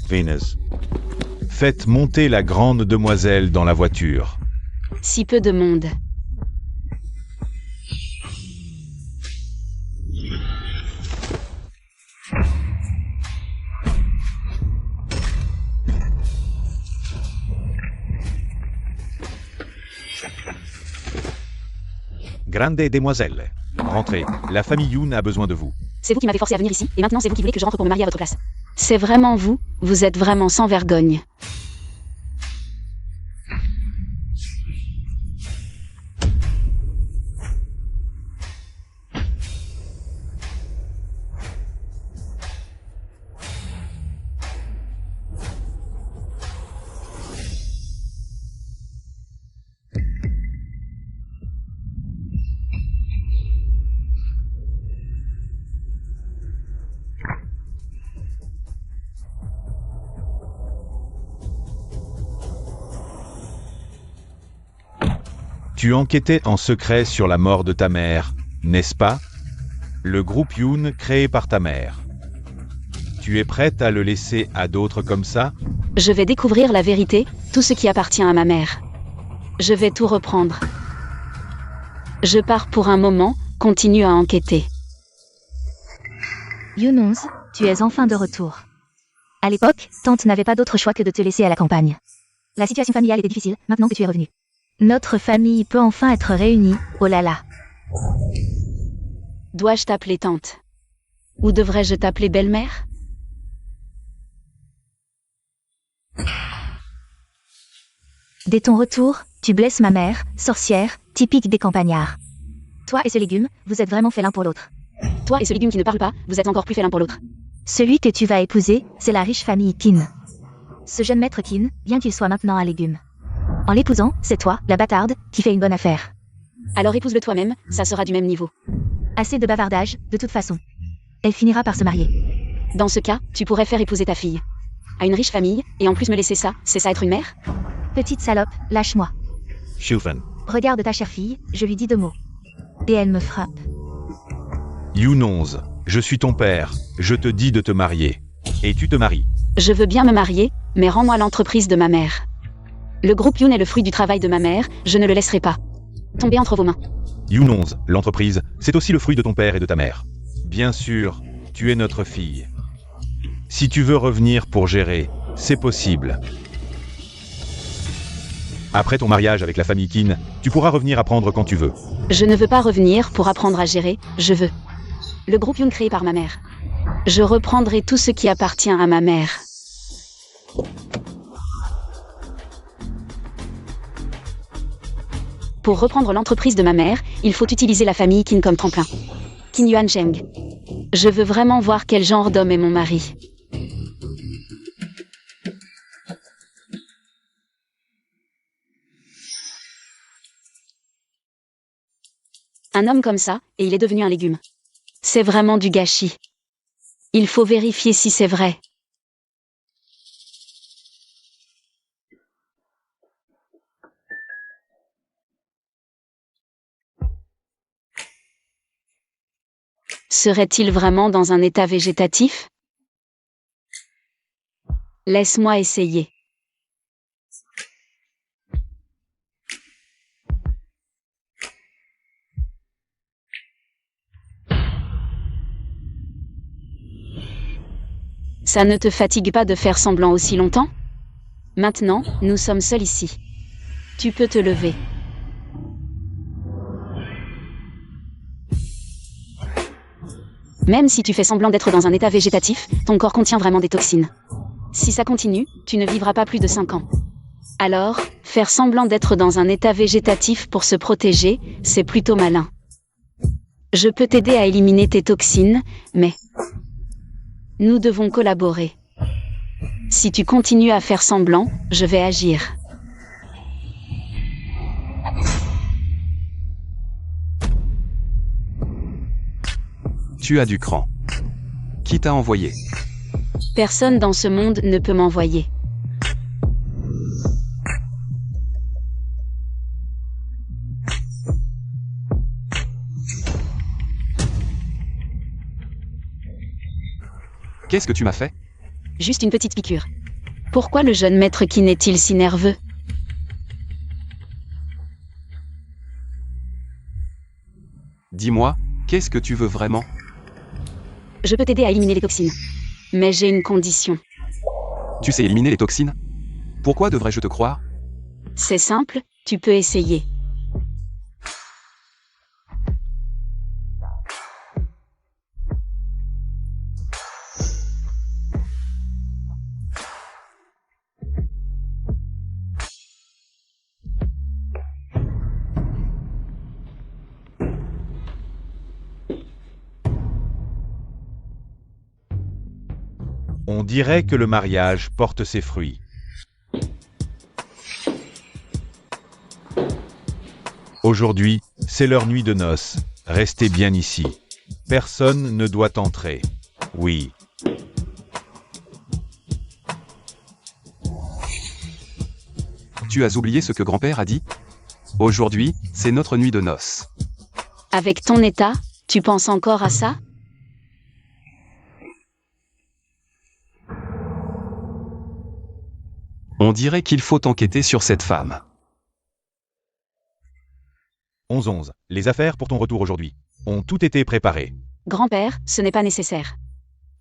Venus. Faites monter la grande demoiselle dans la voiture. Si peu de monde. Grande demoiselle. Rentrez, la famille Yoon a besoin de vous. C'est vous qui m'avez forcé à venir ici, et maintenant c'est vous qui voulez que je rentre pour me marier à votre place. C'est vraiment vous, vous êtes vraiment sans vergogne. Tu enquêtais en secret sur la mort de ta mère, n'est-ce pas? Le groupe Yoon créé par ta mère. Tu es prête à le laisser à d'autres comme ça? Je vais découvrir la vérité, tout ce qui appartient à ma mère. Je vais tout reprendre. Je pars pour un moment, continue à enquêter. Yoon 11, tu es enfin de retour. À l'époque, tante n'avait pas d'autre choix que de te laisser à la campagne. La situation familiale était difficile, maintenant que tu es revenu. Notre famille peut enfin être réunie, oh là là. Dois-je t'appeler tante? Ou devrais-je t'appeler belle-mère? Dès ton retour, tu blesses ma mère, sorcière, typique des campagnards. Toi et ce légume, vous êtes vraiment faits l'un pour l'autre. Toi et ce légume qui ne parle pas, vous êtes encore plus faits l'un pour l'autre. Celui que tu vas épouser, c'est la riche famille Qin. Ce jeune maître Qin, bien qu'il soit maintenant un légume. En l'épousant, c'est toi, la bâtarde, qui fait une bonne affaire. Alors épouse-le toi-même, ça sera du même niveau. Assez de bavardage, de toute façon. Elle finira par se marier. Dans ce cas, tu pourrais faire épouser ta fille. À une riche famille, et en plus me laisser ça, c'est ça être une mère? Petite salope, lâche-moi. Shufen. Regarde ta chère fille, je lui dis 2 mots. Et elle me frappe. Yoon 11, je suis ton père, je te dis de te marier. Et tu te maries. Je veux bien me marier, mais rends-moi l'entreprise de ma mère. Le groupe Yoon est le fruit du travail de ma mère, je ne le laisserai pas tomber entre vos mains. Yoon 11, l'entreprise, c'est aussi le fruit de ton père et de ta mère. Bien sûr, tu es notre fille. Si tu veux revenir pour gérer, c'est possible. Après ton mariage avec la famille Qin, tu pourras revenir apprendre quand tu veux. Je ne veux pas revenir pour apprendre à gérer, je veux. Le groupe Yoon créé par ma mère. Je reprendrai tout ce qui appartient à ma mère. Pour reprendre l'entreprise de ma mère, il faut utiliser la famille Qin comme tremplin. Qin Yuan Cheng. Je veux vraiment voir quel genre d'homme est mon mari. Un homme comme ça, et il est devenu un légume. C'est vraiment du gâchis. Il faut vérifier si c'est vrai. Serait-il vraiment dans un état végétatif? Laisse-moi essayer. Ça ne te fatigue pas de faire semblant aussi longtemps? Maintenant, nous sommes seuls ici. Tu peux te lever. Même si tu fais semblant d'être dans un état végétatif, ton corps contient vraiment des toxines. Si ça continue, tu ne vivras pas plus de 5 ans. Alors, faire semblant d'être dans un état végétatif pour se protéger, c'est plutôt malin. Je peux t'aider à éliminer tes toxines, mais nous devons collaborer. Si tu continues à faire semblant, je vais agir. Tu as du cran. Qui t'a envoyé? Personne dans ce monde ne peut m'envoyer. Qu'est-ce que tu m'as fait? Juste une petite piqûre. Pourquoi le jeune maître Qin est-il si nerveux? Dis-moi, qu'est-ce que tu veux vraiment? Je peux t'aider à éliminer les toxines. Mais j'ai une condition. Tu sais éliminer les toxines? Pourquoi devrais-je te croire? C'est simple, tu peux essayer. On dirait que le mariage porte ses fruits. Aujourd'hui, c'est leur nuit de noces. Restez bien ici. Personne ne doit entrer. Oui. Tu as oublié ce que grand-père a dit? Aujourd'hui, c'est notre nuit de noces. Avec ton état, tu penses encore à ça? On dirait qu'il faut enquêter sur cette femme. 11-11. Les affaires pour ton retour aujourd'hui ont tout été préparées. Grand-père, ce n'est pas nécessaire.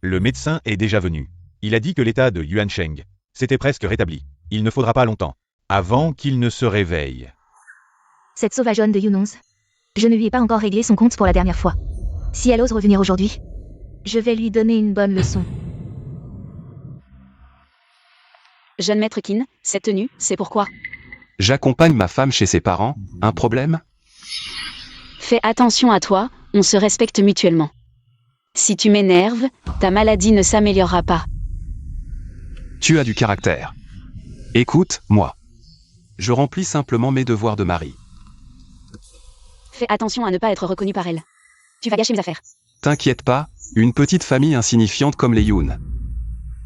Le médecin est déjà venu. Il a dit que l'état de Yuan Sheng s'était presque rétabli. Il ne faudra pas longtemps avant qu'il ne se réveille. Cette sauvageonne de Yunons. Je ne lui ai pas encore réglé son compte pour la dernière fois. Si elle ose revenir aujourd'hui, je vais lui donner une bonne leçon. Jeune maître Qin, cette tenue, c'est pourquoi? J'accompagne ma femme chez ses parents, un problème? Fais attention à toi, on se respecte mutuellement. Si tu m'énerves, ta maladie ne s'améliorera pas. Tu as du caractère. Écoute, moi. Je remplis simplement mes devoirs de mari. Fais attention à ne pas être reconnu par elle. Tu vas gâcher mes affaires. T'inquiète pas, une petite famille insignifiante comme les Yoon.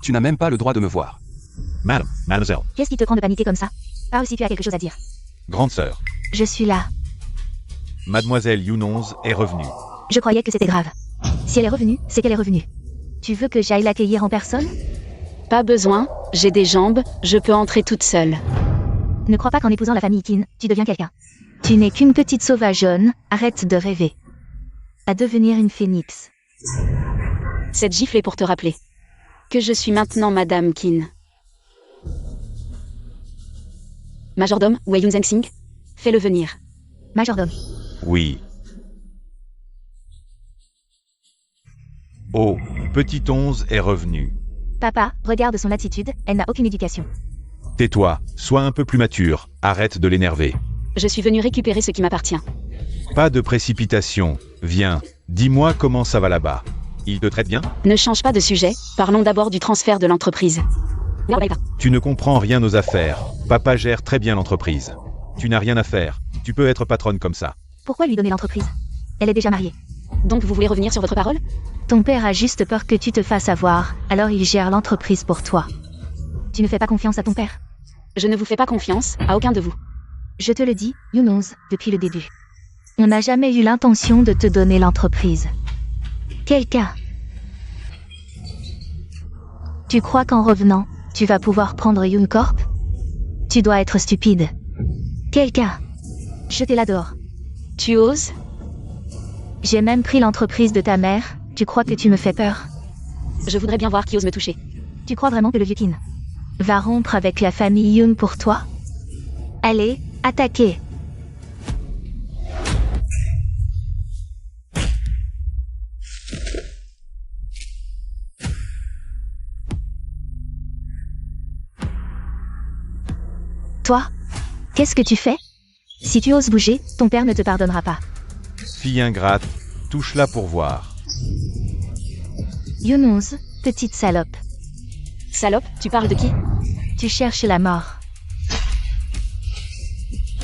Tu n'as même pas le droit de me voir. Mademoiselle, Qu'est-ce qui te prend de paniquer comme ça? Parle si tu as quelque chose à dire. grande sœur, Je suis là. Mademoiselle Yunons est revenue. Je croyais que c'était grave. Si elle est revenue, c'est qu'elle est revenue. Tu veux que j'aille l'accueillir en personne? Pas besoin, j'ai des jambes, je peux entrer toute seule. Ne crois pas qu'en épousant la famille Qin, tu deviens quelqu'un. Tu n'es qu'une petite sauvageonne, arrête de rêver. À devenir une phénix. Cette gifle est pour te rappeler que je suis maintenant Madame Qin. Majordome, Wei Yun Zhengxing, fais-le venir. Majordome. Oui. Oh, petit 11 est revenu. Papa, regarde son attitude, elle n'a aucune éducation. Tais-toi, sois un peu plus mature, arrête de l'énerver. Je suis venue récupérer ce qui m'appartient. Pas de précipitation, viens, dis-moi comment ça va là-bas. Il te traite bien? Ne change pas de sujet, parlons d'abord du transfert de l'entreprise. Tu ne comprends rien aux affaires, papa gère très bien l'entreprise. Tu n'as rien à faire, tu peux être patronne comme ça. Pourquoi lui donner l'entreprise? Elle est déjà mariée. Donc vous voulez revenir sur votre parole? Ton père a juste peur que tu te fasses avoir, alors il gère l'entreprise pour toi. Tu ne fais pas confiance à ton père? Je ne vous fais pas confiance, à aucun de vous. Je te le dis, Yunons, depuis le début. On n'a jamais eu l'intention de te donner l'entreprise. Quel cas? Tu crois qu'en revenant, tu vas pouvoir prendre Yuncorp? Tu dois être stupide. Quel cas? Jetez-la dehors. Tu oses? J'ai même pris l'entreprise de ta mère, tu crois que tu me fais peur? Je voudrais bien voir qui ose me toucher. Tu crois vraiment que le vieux Qin va rompre avec la famille Yun pour toi? Allez, attaquez! Toi, qu'est-ce que tu fais? Si tu oses bouger, ton père ne te pardonnera pas. Fille ingrate, touche-la pour voir. Yunons, petite salope. Salope, tu parles de qui? Tu cherches la mort.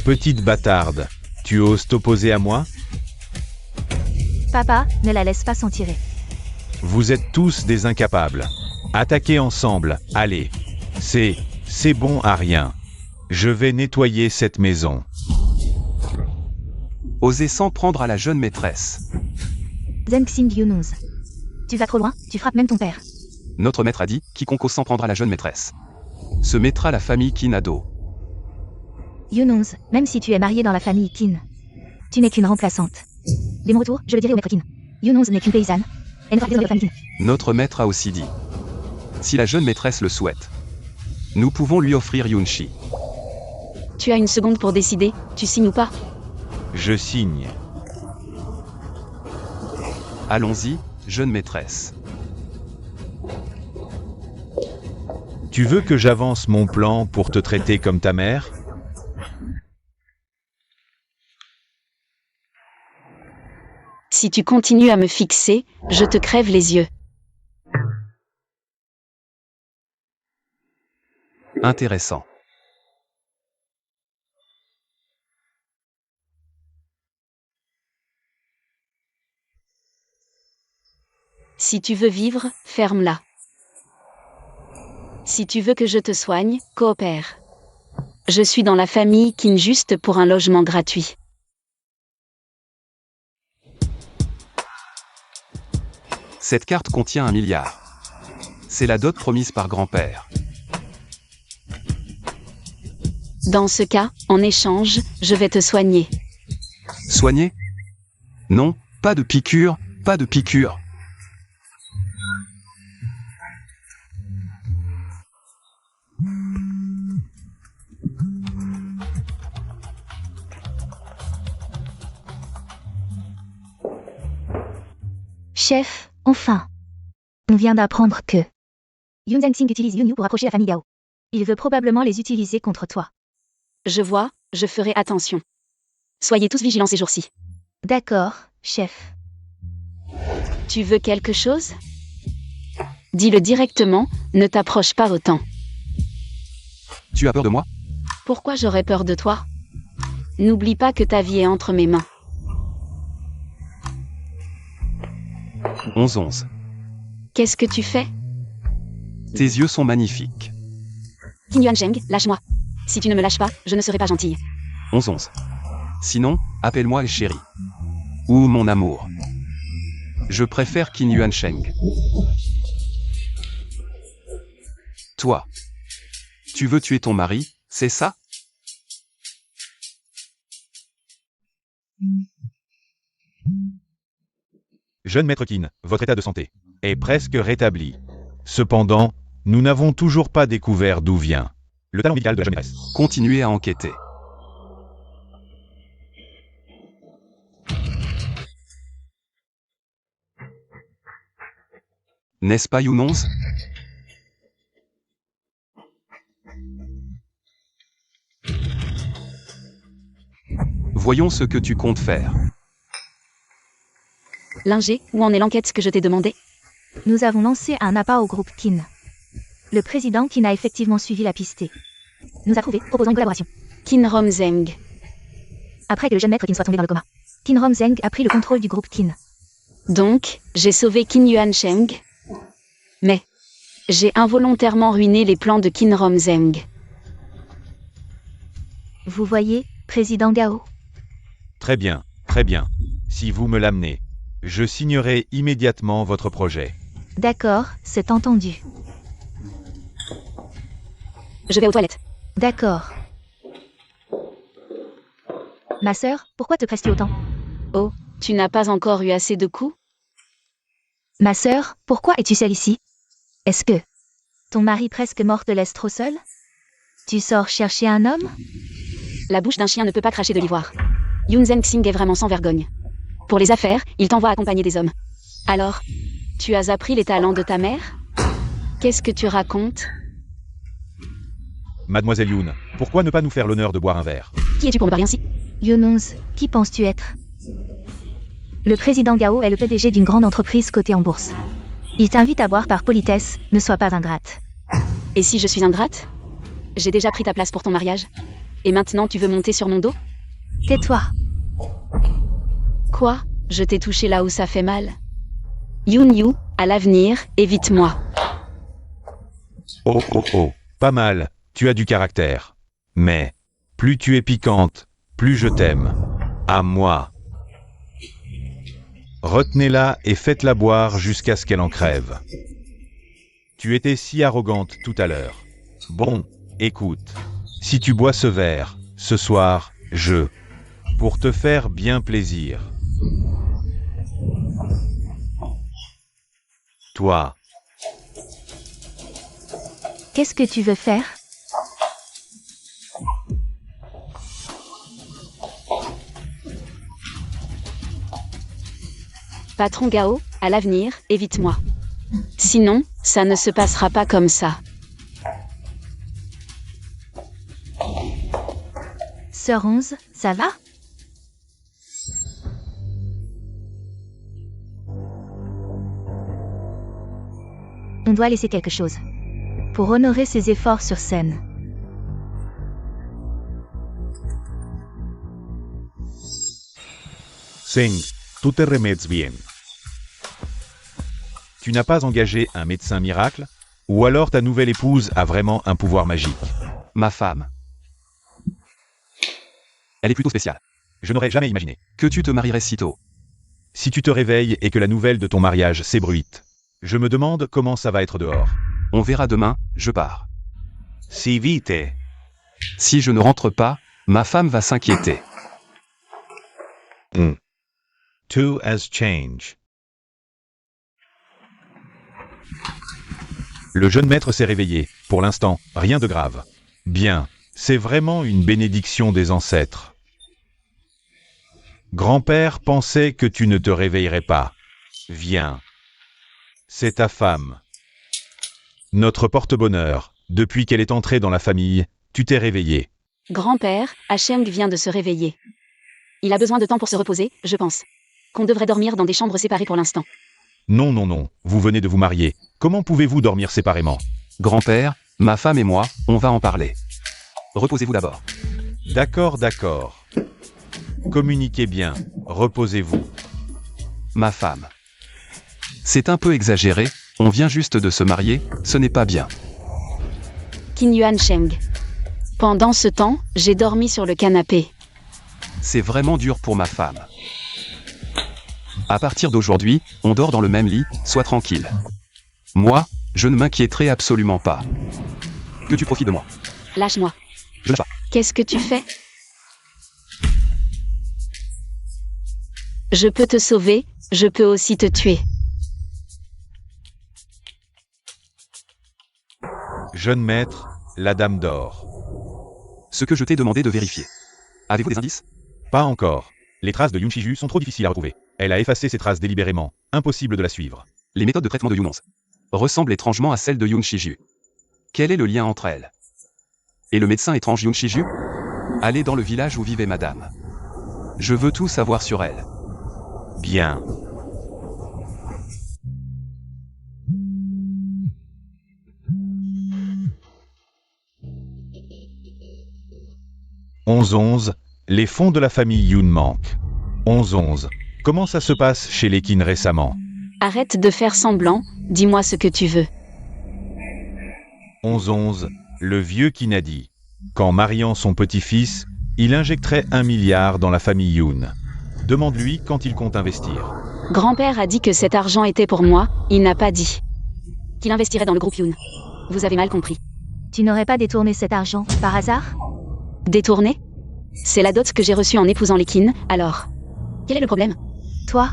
Petite bâtarde, tu oses t'opposer à moi? Papa, ne la laisse pas s'en tirer. Vous êtes tous des incapables. Attaquez ensemble, allez. C'est bon à rien. Je vais nettoyer cette maison. Osez s'en prendre à la jeune maîtresse. Zhengxing Yunons. Tu vas trop loin, tu frappes même ton père. Notre maître a dit, quiconque s'en prendra la jeune maîtresse se mettra la famille Qin à dos. Yoon-11, même si tu es marié dans la famille Qin, tu n'es qu'une remplaçante. Dès mon retour, je le dirai au maître Qin. Yoon-11 n'est qu'une paysanne. Elle ne fera que désormais la famille Qin. Notre maître a aussi dit, si la jeune maîtresse le souhaite, nous pouvons lui offrir Yunshi. Tu as une seconde pour décider, tu signes ou pas? Je signe. Allons-y, jeune maîtresse. Tu veux que j'avance mon plan pour te traiter comme ta mère? Si tu continues à me fixer, je te crève les yeux. Intéressant. Si tu veux vivre, ferme-la. Si tu veux que je te soigne, coopère. Je suis dans la famille Qin juste pour un logement gratuit. Cette carte contient 1 milliard. C'est la dot promise par grand-père. Dans ce cas, en échange, je vais te soigner. Soigner? Non, pas de piqûre, pas de piqûre. Chef, enfin. On vient d'apprendre que Yoon Zhang-Sing utilise Yoon Yu pour approcher la famille Gao. Il veut probablement les utiliser contre toi. Je vois, je ferai attention. Soyez tous vigilants ces jours-ci. D'accord, chef. Tu veux quelque chose? Dis-le directement, ne t'approche pas autant. Tu as peur de moi? Pourquoi j'aurais peur de toi? N'oublie pas que ta vie est entre mes mains. 11-11. Qu'est-ce que tu fais? Tes yeux sont magnifiques. Qin Yuansheng, lâche-moi. Si tu ne me lâches pas, je ne serai pas gentille. 11-11. Sinon, appelle-moi chérie. Ou mon amour. Je préfère Qin Yuansheng. Toi. Tu veux tuer ton mari, c'est ça? Jeune maître Qin, votre état de santé est presque rétabli. Cependant, nous n'avons toujours pas découvert d'où vient le talent médical de la jeune maîtresse. Continuez à enquêter. N'est-ce pas Yoon-11? Voyons ce que tu comptes faire. Linger, où en est l'enquête que je t'ai demandé? Nous avons lancé un appât au groupe Qin. Le président Qin a effectivement suivi la pistée. Nous a trouvé, proposant une collaboration. Qin Romzeng. Après que le jeune maître Qin soit tombé dans le coma, Qin Romzeng a pris le contrôle du groupe Qin. Donc, j'ai sauvé Qin Yuansheng. Mais, j'ai involontairement ruiné les plans de Qin Romzeng. Vous voyez, président Gao? Très bien, très bien. Si vous me l'amenez, je signerai immédiatement votre projet. D'accord, c'est entendu. Je vais aux toilettes. D'accord. Ma sœur, pourquoi te presses-tu autant? Oh, tu n'as pas encore eu assez de coups? Ma sœur, pourquoi es-tu seule ici? Est-ce que ton mari presque mort te laisse trop seule? Tu sors chercher un homme? La bouche d'un chien ne peut pas cracher de l'ivoire. Yoon Zhang-Sing est vraiment sans vergogne. Pour les affaires, il t'envoie accompagner des hommes. Alors, tu as appris les talents de ta mère? Qu'est-ce que tu racontes? Mademoiselle Yoon, pourquoi ne pas nous faire l'honneur de boire un verre? Qui es-tu pour me parler ainsi? Yoon-11, qui penses-tu être? Le président Gao est le PDG d'une grande entreprise cotée en bourse. Il t'invite à boire par politesse, ne sois pas ingrate. Et si je suis ingrate? J'ai déjà pris ta place pour ton mariage. Et maintenant tu veux monter sur mon dos? Tais-toi. Quoi? Je t'ai touché là où ça fait mal. Yoon Yu, à l'avenir, évite-moi. Oh oh oh, pas mal, tu as du caractère. Mais, plus tu es piquante, plus je t'aime. À moi. Retenez-la et faites-la boire jusqu'à ce qu'elle en crève. Tu étais si arrogante tout à l'heure. Bon, écoute. Si tu bois ce verre, ce soir, pour te faire bien plaisir. Toi, Qu'est-ce que tu veux faire? Patron Gao, à l'avenir, évite-moi. Sinon, ça ne se passera pas comme ça. Sœur 11, ça va? On doit laisser quelque chose. Pour honorer ses efforts sur scène. Sing, tú te remets bien. Tu n'as pas engagé un médecin miracle? Ou alors ta nouvelle épouse a vraiment un pouvoir magique? Ma femme. Elle est plutôt spéciale. Je n'aurais jamais imaginé. Que tu te marierais si tôt. Si tu te réveilles et que la nouvelle de ton mariage s'ébruite, je me demande comment ça va être dehors. On verra demain, je pars. Si vite. Si je ne rentre pas, ma femme va s'inquiéter. Two as change. Le jeune maître s'est réveillé. Pour l'instant, rien de grave. Bien, c'est vraiment une bénédiction des ancêtres. Grand-père pensait que tu ne te réveillerais pas. Viens. C'est ta femme. Notre porte-bonheur. Depuis qu'elle est entrée dans la famille, tu t'es réveillé. Grand-père, Hacheng vient de se réveiller. Il a besoin de temps pour se reposer, je pense. Qu'on devrait dormir dans des chambres séparées pour l'instant. Non, non, non, vous venez de vous marier. Comment pouvez-vous dormir séparément? Grand-père, ma femme et moi, on va en parler. Reposez-vous d'abord. D'accord, d'accord. Communiquez bien, reposez-vous. Ma femme. C'est un peu exagéré, on vient juste de se marier, ce n'est pas bien. Qin Yuan Sheng. Pendant ce temps, j'ai dormi sur le canapé. C'est vraiment dur pour ma femme. À partir d'aujourd'hui, on dort dans le même lit, sois tranquille. Moi, je ne m'inquiéterai absolument pas. Que tu profites de moi. Lâche-moi. Je lâche pas. Qu'est-ce que tu fais? Je peux te sauver, je peux aussi te tuer. Jeune maître, la dame d'or. Ce que je t'ai demandé de vérifier. Avez-vous des indices? Pas encore. Les traces de Yun Shiju sont trop difficiles à retrouver. Elle a effacé ses traces délibérément. Impossible de la suivre. Les méthodes de traitement de Yun 11 ressemblent étrangement à celles de Yun Shiju. Quel est le lien entre elles? Et le médecin étrange Yun Shiju? Allez dans le village où vivait madame. Je veux tout savoir sur elle. Bien. « 11-11, les fonds de la famille Yun manquent. 11-11, comment ça se passe chez les Qin récemment? Arrête de faire semblant, dis-moi ce que tu veux. 11-11, le vieux Qin a dit, qu'en mariant son petit-fils, il injecterait 1 milliard dans la famille Yun. Demande-lui quand il compte investir. Grand-père a dit que cet argent était pour moi, il n'a pas dit qu'il investirait dans le groupe Yun. Vous avez mal compris. Tu n'aurais pas détourné cet argent, par hasard? Détourné? C'est la dot que j'ai reçue en épousant les Qin, alors. Quel est le problème? Toi?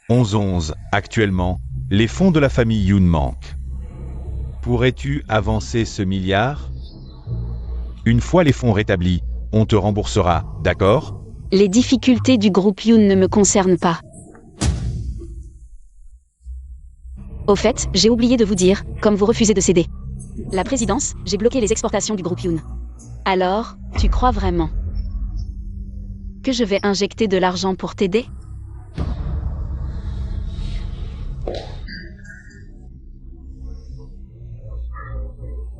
11-11, actuellement, les fonds de la famille Yun manquent. Pourrais-tu avancer ce milliard? Une fois les fonds rétablis, on te remboursera, d'accord? Les difficultés du groupe Yun ne me concernent pas. Au fait, j'ai oublié de vous dire, comme vous refusez de céder la présidence, j'ai bloqué les exportations du groupe Yun. Alors, tu crois vraiment que je vais injecter de l'argent pour t'aider?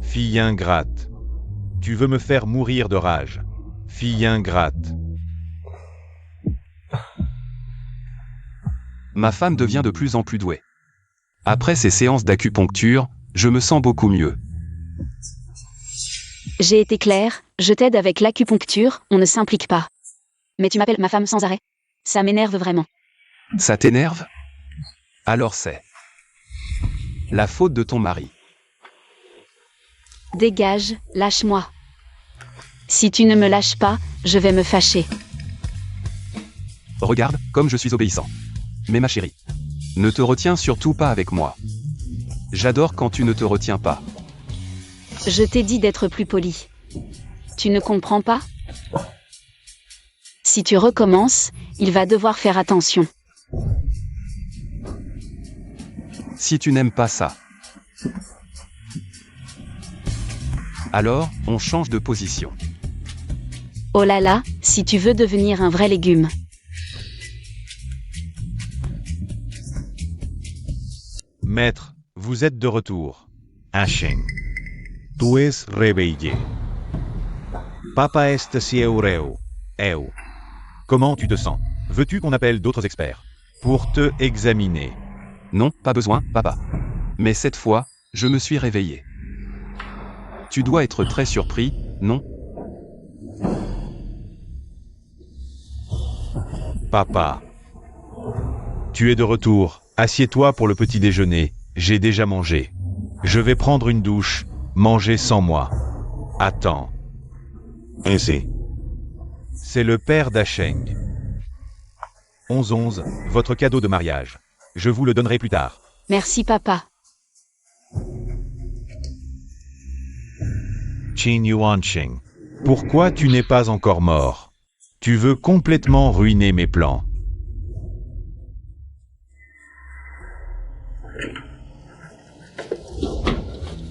Fille ingrate. Tu veux me faire mourir de rage. Fille ingrate. Ma femme devient de plus en plus douée. Après ces séances d'acupuncture, je me sens beaucoup mieux. J'ai été claire, je t'aide avec l'acupuncture, on ne s'implique pas. Mais tu m'appelles ma femme sans arrêt. Ça m'énerve vraiment. Ça t'énerve? Alors c'est la faute de ton mari. Dégage, lâche-moi. Si tu ne me lâches pas, je vais me fâcher. Regarde, comme je suis obéissant. Mais ma chérie, ne te retiens surtout pas avec moi. J'adore quand tu ne te retiens pas. Je t'ai dit d'être plus poli. Tu ne comprends pas? Si tu recommences, il va devoir faire attention. Si tu n'aimes pas ça, alors on change de position. Oh là là, si tu veux devenir un vrai légume. Maître, vous êtes de retour. Asheng. Tu es réveillé. Papa est si eureu. Eu. Comment tu te sens? Veux-tu qu'on appelle d'autres experts pour te examiner? Non, pas besoin, papa. Mais cette fois, je me suis réveillé. Tu dois être très surpris, non? Papa. Tu es de retour. Assieds-toi pour le petit déjeuner. J'ai déjà mangé. Je vais prendre une douche. Manger sans moi. Attends. Ainsi. C'est le père d'Asheng. 11-11, votre cadeau de mariage. Je vous le donnerai plus tard. Merci papa. Qin Yuanqing. Pourquoi tu n'es pas encore mort? Tu veux complètement ruiner mes plans.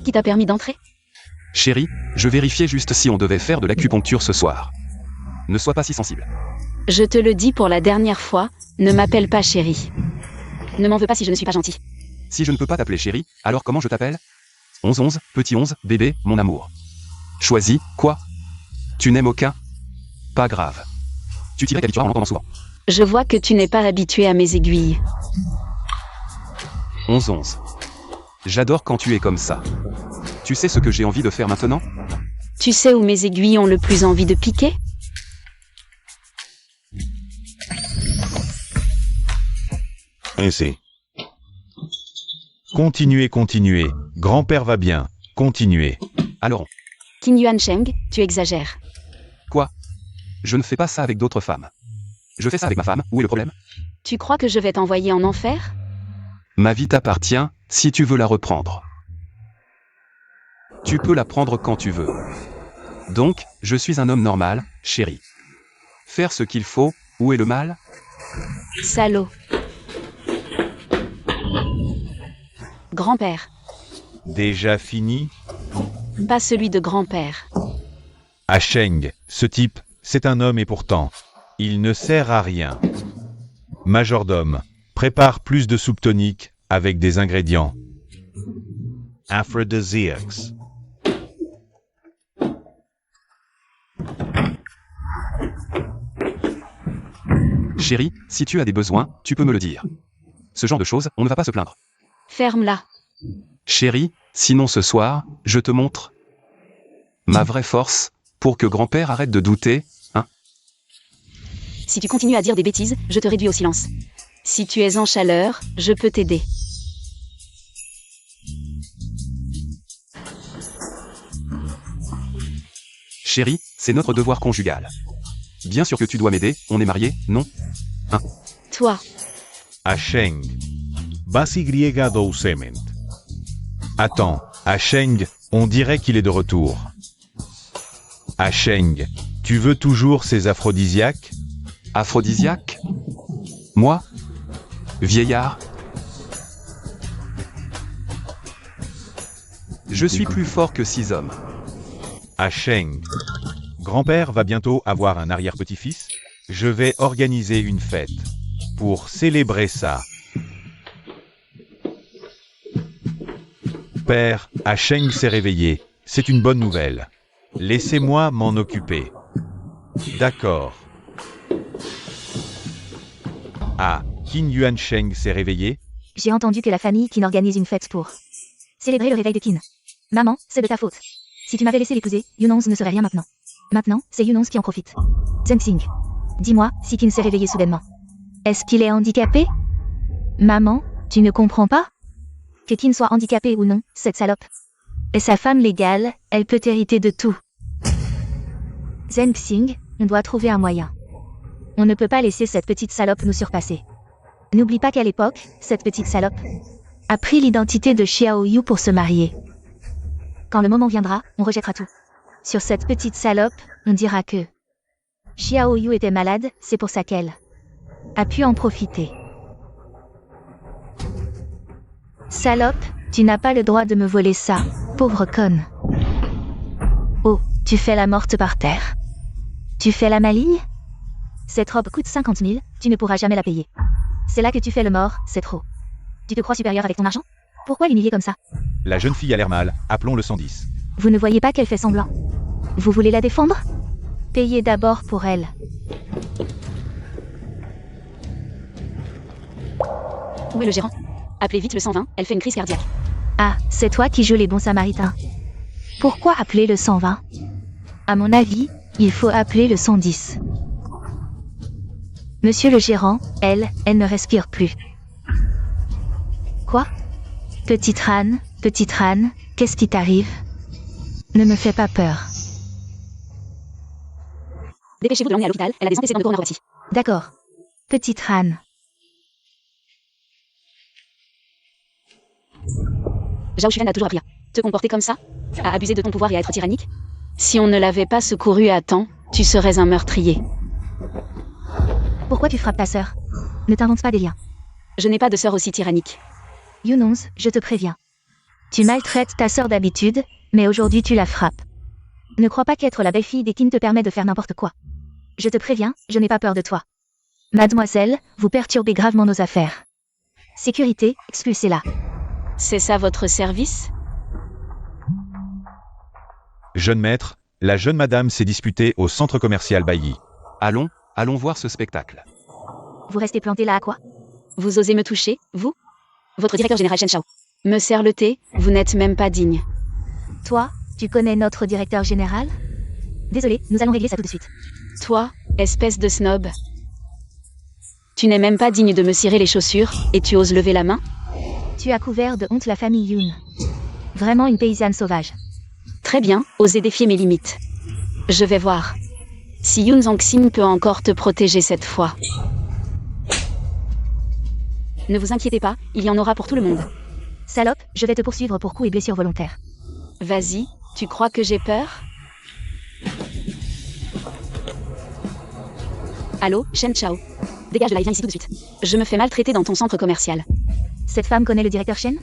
Qui t'a permis d'entrer? Chérie, je vérifiais juste si on devait faire de l'acupuncture ce soir. Ne sois pas si sensible. Je te le dis pour la dernière fois, ne m'appelle pas chérie. Ne m'en veux pas si je ne suis pas gentil. Si je ne peux pas t'appeler chérie, alors comment je t'appelle? 11-11, petit 11, bébé, mon amour. Choisis, quoi? Tu n'aimes aucun? Pas grave. Tu t'y réhabitueras en l'entendant souvent. Je vois que tu n'es pas habitué à mes aiguilles. 11-11. J'adore quand tu es comme ça. Tu sais ce que j'ai envie de faire maintenant? Tu sais où mes aiguilles ont le plus envie de piquer? Ainsi. Continuez, continuez. Grand-père va bien. Continuez. Alors, Qin Yuansheng, tu exagères. quoi? Je ne fais pas ça avec d'autres femmes. Je fais ça avec ma femme, où est le problème? Tu crois que je vais t'envoyer en enfer? Ma vie t'appartient, si tu veux la reprendre. Tu peux la prendre quand tu veux. Donc, je suis un homme normal, chérie. Faire ce qu'il faut, où est le mal? Salaud. Grand-père. Déjà fini? Pas celui de grand-père. Asheng, ce type, c'est un homme et pourtant, il ne sert à rien. Majordome, prépare plus de soupe tonique avec des ingrédients aphrodisiacs. Chérie, si tu as des besoins, tu peux me le dire. Ce genre de choses, on ne va pas se plaindre. Ferme-la. Chérie, sinon ce soir, je te montre ma vraie force, pour que grand-père arrête de douter, hein? Si tu continues à dire des bêtises, je te réduis au silence. Si tu es en chaleur, je peux t'aider. Chérie, c'est notre devoir conjugal. Bien sûr que tu dois m'aider, on est mariés, non? Hein? Toi, Asheng, basi griega doucement. Attends, Asheng, on dirait qu'il est de retour. Asheng, tu veux toujours ces aphrodisiaques? Aphrodisiaque? Moi? Vieillard? Je suis plus fort que 6 hommes. Asheng, grand-père va bientôt avoir un arrière-petit-fils. Je vais organiser une fête pour célébrer ça. Père, Asheng s'est réveillé. C'est une bonne nouvelle. Laissez-moi m'en occuper. D'accord. Ah, Qin Yuansheng s'est réveillé? J'ai entendu que la famille Qin organise une fête pour célébrer le réveil de Qin. Maman, c'est de ta faute. Si tu m'avais laissé l'épouser, Yunonz ne serait rien maintenant. Maintenant, c'est Yunonz qui en profite. Zhengxing. Dis-moi, si Qin s'est réveillé soudainement. Est-ce qu'il est handicapé? Maman, tu ne comprends pas? Que Kin soit handicapé ou non, cette salope est sa femme légale, elle peut hériter de tout. Zeng Xing, on doit trouver un moyen. On ne peut pas laisser cette petite salope nous surpasser. N'oublie pas qu'à l'époque, cette petite salope a pris l'identité de Xiao Yu pour se marier. Quand le moment viendra, on rejettera tout. Sur cette petite salope, on dira que Xiao Yu était malade, c'est pour ça qu'elle a pu en profiter. Salope, tu n'as pas le droit de me voler ça, pauvre conne. Oh, tu fais la morte par terre. Tu fais la maligne? Cette robe coûte 50 000, tu ne pourras jamais la payer. C'est là que tu fais le mort, c'est trop. Tu te crois supérieur avec ton argent? Pourquoi l'humilier comme ça? La jeune fille a l'air mal, appelons le 110. Vous ne voyez pas qu'elle fait semblant? Vous voulez la défendre? Payez d'abord pour elle. Où est le gérant? Appelez vite le 120, elle fait une crise cardiaque. Ah, c'est toi qui joues les bons samaritains. Pourquoi appeler le 120? À mon avis, il faut appeler le 110. Monsieur le gérant, elle ne respire plus. Quoi? Petite Ran, qu'est-ce qui t'arrive? Ne me fais pas peur. Dépêchez-vous de l'emmener à l'hôpital, elle a des antécédents de coronaropathie. D'accord. Petite Ran. Zhao Xuan a toujours appris à te comporter comme ça? À abuser de ton pouvoir et à être tyrannique? Si on ne l'avait pas secouru à temps, tu serais un meurtrier. Pourquoi tu frappes ta sœur? Ne t'invente pas des liens. Je n'ai pas de sœur aussi tyrannique. Yunons, je te préviens. Tu maltraites ta sœur d'habitude, mais aujourd'hui tu la frappes. Ne crois pas qu'être la belle-fille des Qin te permet de faire n'importe quoi. Je te préviens, je n'ai pas peur de toi. Mademoiselle, vous perturbez gravement nos affaires. Sécurité, expulsez-la. C'est ça votre service? Jeune maître, la jeune madame s'est disputée au centre commercial Bailly. Allons voir ce spectacle. Vous restez planté là à quoi? Vous osez me toucher, vous? Votre directeur général Shen Shao me sert le thé, vous n'êtes même pas digne. Toi, tu connais notre directeur général? Désolé, nous allons régler ça tout de suite. Toi, espèce de snob. Tu n'es même pas digne de me cirer les chaussures, et tu oses lever la main? Tu as couvert de honte la famille Yun. Vraiment une paysanne sauvage. Très bien, osez défier mes limites. Je vais voir. Si Yun Zongxin peut encore te protéger cette fois. Ne vous inquiétez pas, il y en aura pour tout le monde. Salope, je vais te poursuivre pour coups et blessures volontaires. Vas-y, tu crois que j'ai peur? Allô, Shen Chao. Dégage de là et viens ici tout de suite. Je me fais maltraiter dans ton centre commercial. Cette femme connaît le directeur Shen?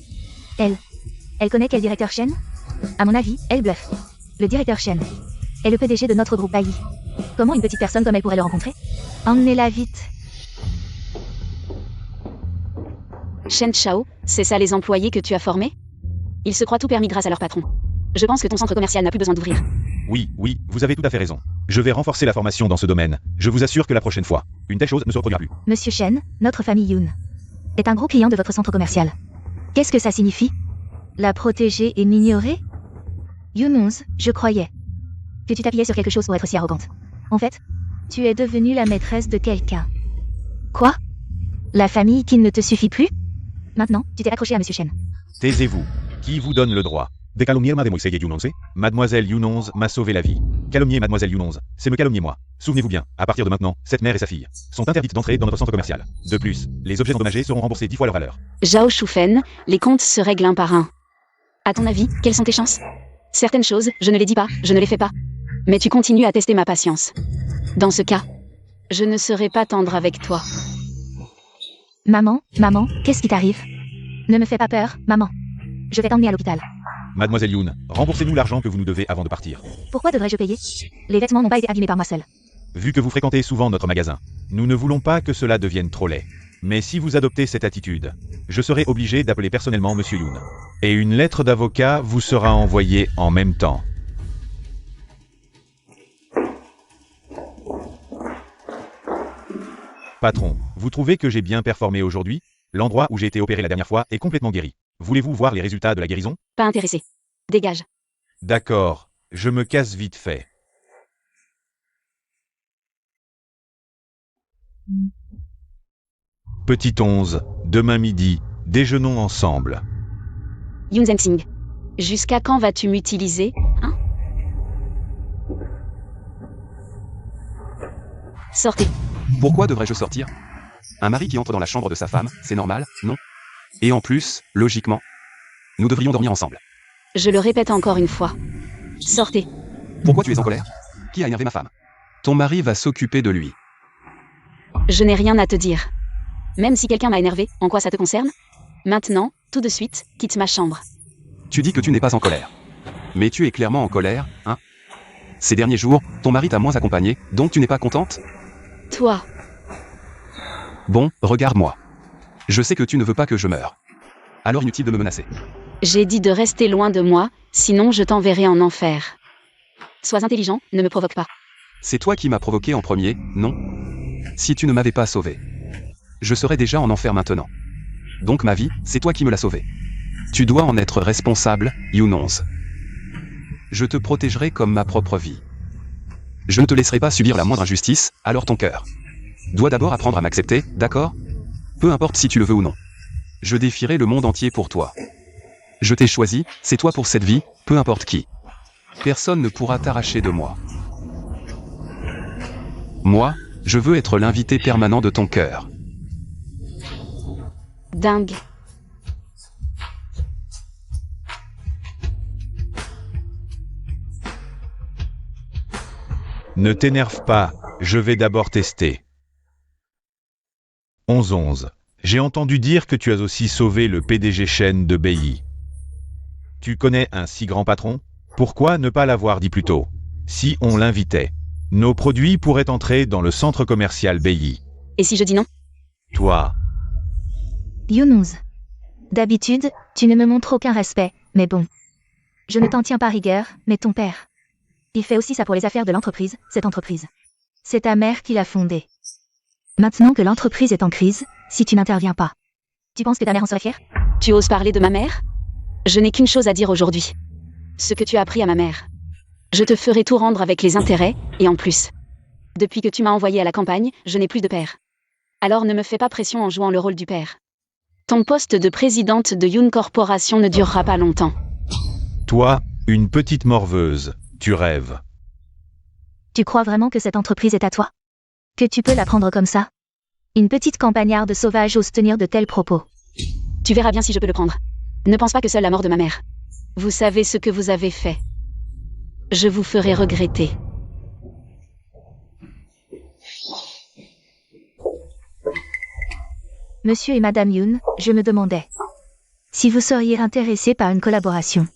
Elle connaît quel directeur Shen? À mon avis, elle bluffe. Le directeur Shen est le PDG de notre groupe Bailly. Comment une petite personne comme elle pourrait le rencontrer? Emmenez-la vite. Shen Chao, c'est ça les employés que tu as formés? Ils se croient tout permis grâce à leur patron. Je pense que ton centre commercial n'a plus besoin d'ouvrir. Oui, vous avez tout à fait raison. Je vais renforcer la formation dans ce domaine. Je vous assure que la prochaine fois, une telle chose ne se reproduira plus. Monsieur Shen, notre famille Yun est un gros client de votre centre commercial. Qu'est-ce que ça signifie? La protéger et m'ignorer? Yunons, je croyais que tu t'appuyais sur quelque chose pour être si arrogante. En fait, tu es devenue la maîtresse de quelqu'un. Quoi? La famille qui ne te suffit plus? Maintenant, tu t'es accroché à Monsieur Shen. Taisez-vous. Qui vous donne le droit de calomnier Mademoiselle Yunonze? Mademoiselle Yunonze m'a sauvé la vie. Calomnier Mademoiselle Yunonze, c'est me calomnier moi. Souvenez-vous bien, à partir de maintenant, cette mère et sa fille sont interdites d'entrer dans notre centre commercial. De plus, les objets endommagés seront remboursés 10 fois leur valeur. Zhao Shufen, les comptes se règlent un par un. À ton avis, quelles sont tes chances? Certaines choses, je ne les dis pas, je ne les fais pas. Mais tu continues à tester ma patience. Dans ce cas, je ne serai pas tendre avec toi. Maman, qu'est-ce qui t'arrive? Ne me fais pas peur, maman. Je vais t'emmener à l'hôpital. Mademoiselle Yun, remboursez-nous l'argent que vous nous devez avant de partir. Pourquoi devrais-je payer? Les vêtements n'ont pas été abîmés par moi seule. Vu que vous fréquentez souvent notre magasin, nous ne voulons pas que cela devienne trop laid. Mais si vous adoptez cette attitude, je serai obligé d'appeler personnellement Monsieur Yun. Et une lettre d'avocat vous sera envoyée en même temps. Patron, vous trouvez que j'ai bien performé aujourd'hui? L'endroit où j'ai été opéré la dernière fois est complètement guéri. Voulez-vous voir les résultats de la guérison? Pas intéressé. Dégage. D'accord, je me casse vite fait. Petit 11, demain midi, déjeunons ensemble. Yoon Zensing. Jusqu'à quand vas-tu m'utiliser, hein? Sortez. Pourquoi devrais-je sortir? Un mari qui entre dans la chambre de sa femme, c'est normal, non? Et en plus, logiquement, nous devrions dormir ensemble. Je le répète encore une fois. Sortez. Pourquoi tu es en colère? Qui a énervé ma femme? Ton mari va s'occuper de lui. Je n'ai rien à te dire. Même si quelqu'un m'a énervé, en quoi ça te concerne? Maintenant, tout de suite, quitte ma chambre. Tu dis que tu n'es pas en colère. Mais tu es clairement en colère, hein? Ces derniers jours, ton mari t'a moins accompagné, donc tu n'es pas contente? Toi, Bon, regarde-moi. Je sais que tu ne veux pas que je meure. Alors inutile de me menacer. j'ai dit de rester loin de moi, sinon je t'enverrai en enfer. Sois intelligent, ne me provoque pas. C'est toi qui m'as provoqué en premier, non? Si tu ne m'avais pas sauvé, je serais déjà en enfer maintenant. Donc ma vie, c'est toi qui me l'as sauvée. Tu dois en être responsable, Yoon-11. Je te protégerai comme ma propre vie. Je ne te laisserai pas subir la moindre injustice, alors ton cœur doit d'abord apprendre à m'accepter, d'accord? Peu importe si tu le veux ou non. Je défierai le monde entier pour toi. Je t'ai choisi, c'est toi pour cette vie, peu importe qui. Personne ne pourra t'arracher de moi. Moi, je veux être l'invité permanent de ton cœur. Dingue. Ne t'énerve pas, je vais d'abord tester. 11-11. J'ai entendu dire que tu as aussi sauvé le PDG Shen de BI. Tu connais un si grand patron? Pourquoi ne pas l'avoir dit plus tôt? Si on l'invitait, nos produits pourraient entrer dans le centre commercial BI. Et si je dis non? Toi, Yoon-11. D'habitude, tu ne me montres aucun respect, mais bon. Je ne t'en tiens pas rigueur, mais ton père. Il fait aussi ça pour les affaires de l'entreprise, cette entreprise. C'est ta mère qui l'a fondée. Maintenant que l'entreprise est en crise, si tu n'interviens pas, tu penses que ta mère en serait fière? Tu oses parler de ma mère? Je n'ai qu'une chose à dire aujourd'hui. Ce que tu as appris à ma mère. Je te ferai tout rendre avec les intérêts, et en plus. Depuis que tu m'as envoyé à la campagne, je n'ai plus de père. Alors ne me fais pas pression en jouant le rôle du père. Ton poste de présidente de Yoon Corporation ne durera pas longtemps. toi, une petite morveuse, tu rêves. Tu crois vraiment que cette entreprise est à toi? Que tu peux la prendre comme ça? Une petite campagnarde sauvage ose tenir de tels propos. Tu verras bien si je peux le prendre. Ne pense pas que seule la mort de ma mère. Vous savez ce que vous avez fait. Je vous ferai regretter. Monsieur et Madame Yoon, je me demandais si vous seriez intéressés par une collaboration.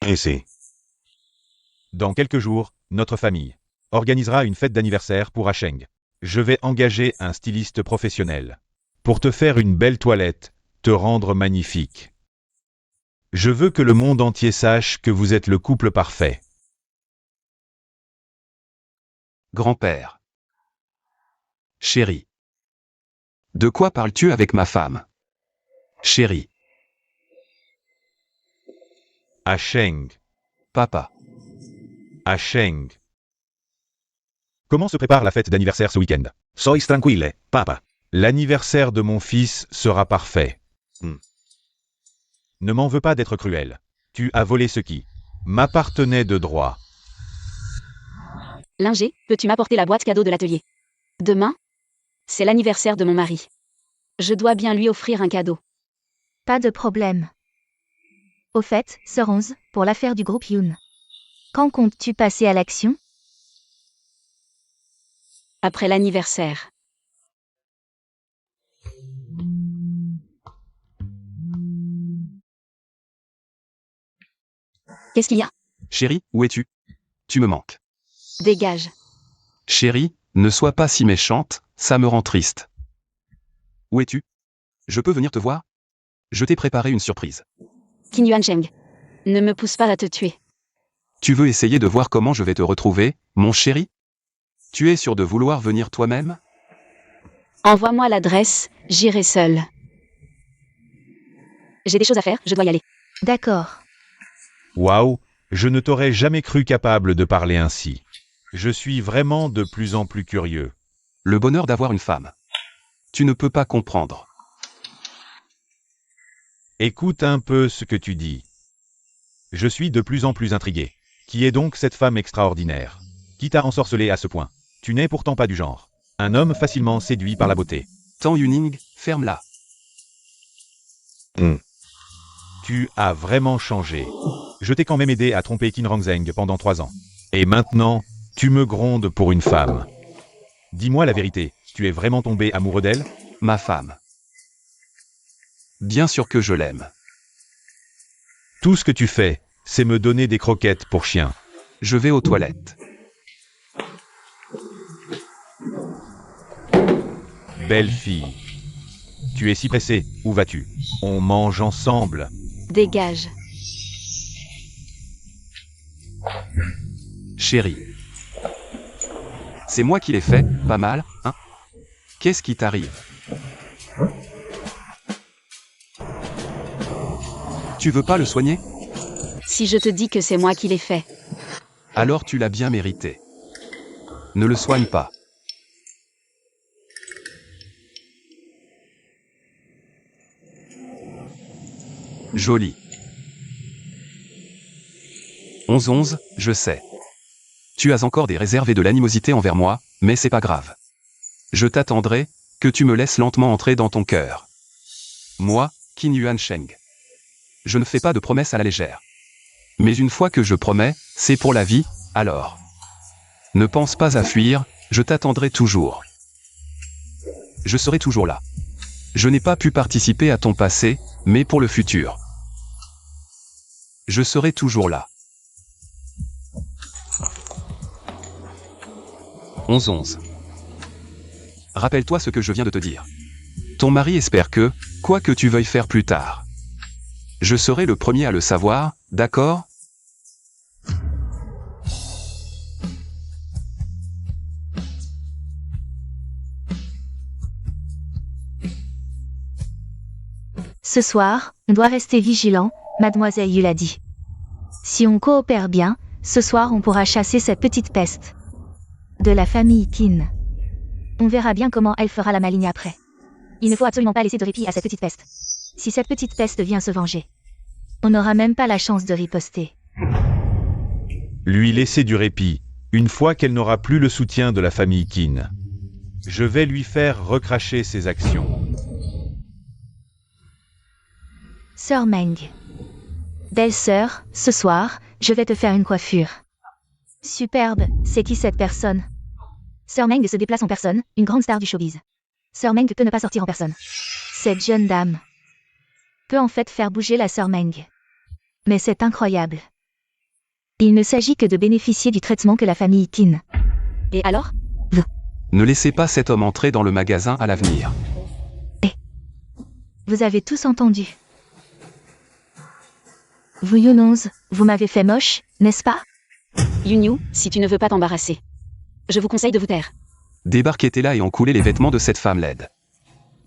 Et c'est. Dans quelques jours, notre famille organisera une fête d'anniversaire pour Asheng. Je vais engager un styliste professionnel pour te faire une belle toilette, te rendre magnifique. Je veux que le monde entier sache que vous êtes le couple parfait. Grand-père. Chérie. De quoi parles-tu avec ma femme? Chérie. Asheng, Papa. Asheng. Comment se prépare la fête d'anniversaire ce week-end? Sois tranquille, papa. L'anniversaire de mon fils sera parfait. Ne m'en veux pas d'être cruel. Tu as volé ce qui m'appartenait de droit. Linger, peux-tu m'apporter la boîte cadeau de l'atelier? Demain? C'est l'anniversaire de mon mari. Je dois bien lui offrir un cadeau. Pas de problème. Au fait, Sœur 11, pour l'affaire du groupe Yoon. Quand comptes-tu passer à l'action? Après l'anniversaire. Qu'est-ce qu'il y a? Chérie, où es-tu? Tu me manques. Dégage. Chérie, ne sois pas si méchante, ça me rend triste. Où es-tu? Je peux venir te voir? Je t'ai préparé une surprise. Qin Yuan Cheng. Ne me pousse pas à te tuer. Tu veux essayer de voir comment je vais te retrouver, mon chéri? Tu es sûr de vouloir venir toi-même? Envoie-moi l'adresse, j'irai seule. J'ai des choses à faire, je dois y aller. D'accord. Waouh, je ne t'aurais jamais cru capable de parler ainsi. Je suis vraiment de plus en plus curieux. Le bonheur d'avoir une femme. Tu ne peux pas comprendre. Écoute un peu ce que tu dis. Je suis de plus en plus intrigué. Qui est donc cette femme extraordinaire? Qui t'a ensorcelé à ce point? Tu n'es pourtant pas du genre. Un homme facilement séduit par la beauté. Tang Yuning, ferme-la. Tu as vraiment changé. Je t'ai quand même aidé à tromper Qin Rongzheng pendant 3 ans. Et maintenant, tu me grondes pour une femme. Dis-moi la vérité, tu es vraiment tombé amoureux d'elle? Ma femme. Bien sûr que je l'aime. Tout ce que tu fais, c'est me donner des croquettes pour chien. Je vais aux toilettes. Belle fille. Tu es si pressée, où vas-tu? On mange ensemble. Dégage. Chérie. C'est moi qui l'ai fait, pas mal, hein? Qu'est-ce qui t'arrive? Tu veux pas le soigner? Si je te dis que c'est moi qui l'ai fait. Alors tu l'as bien mérité. Ne le soigne pas. Joli. 11-11, je sais. Tu as encore des réserves et de l'animosité envers moi, mais c'est pas grave. Je t'attendrai, que tu me laisses lentement entrer dans ton cœur. Moi, Qin Yuansheng. Je ne fais pas de promesses à la légère. Mais une fois que je promets, c'est pour la vie, alors. Ne pense pas à fuir, je t'attendrai toujours. Je serai toujours là. Je n'ai pas pu participer à ton passé, mais pour le futur. Je serai toujours là. 11-11. Rappelle-toi ce que je viens de te dire. Ton mari espère que, quoi que tu veuilles faire plus tard, je serai le premier à le savoir, d'accord? Ce soir, on doit rester vigilant, mademoiselle Yu l'a dit. Si on coopère bien, ce soir on pourra chasser cette petite peste. De la famille Qin. On verra bien comment elle fera la maligne après. Il ne faut absolument pas laisser de répit à cette petite peste. Si cette petite peste vient se venger, on n'aura même pas la chance de riposter. Lui laisser du répit, une fois qu'elle n'aura plus le soutien de la famille Qin. Je vais lui faire recracher ses actions. Sœur Meng. Belle-sœur, ce soir, je vais te faire une coiffure. Superbe, c'est qui cette personne? Sœur Meng se déplace en personne, une grande star du showbiz. Sœur Meng peut ne pas sortir en personne. Cette jeune dame peut en fait faire bouger la sœur Meng. Mais c'est incroyable. Il ne s'agit que de bénéficier du traitement que la famille Qin. Et alors? Ne laissez pas cet homme entrer dans le magasin à l'avenir. Vous avez tous entendu. Vous Yunons, vous m'avez fait moche, n'est-ce pas? Yunyu, si tu ne veux pas t'embarrasser. Je vous conseille de vous taire. Débarquez là et en coulez les vêtements de cette femme laide.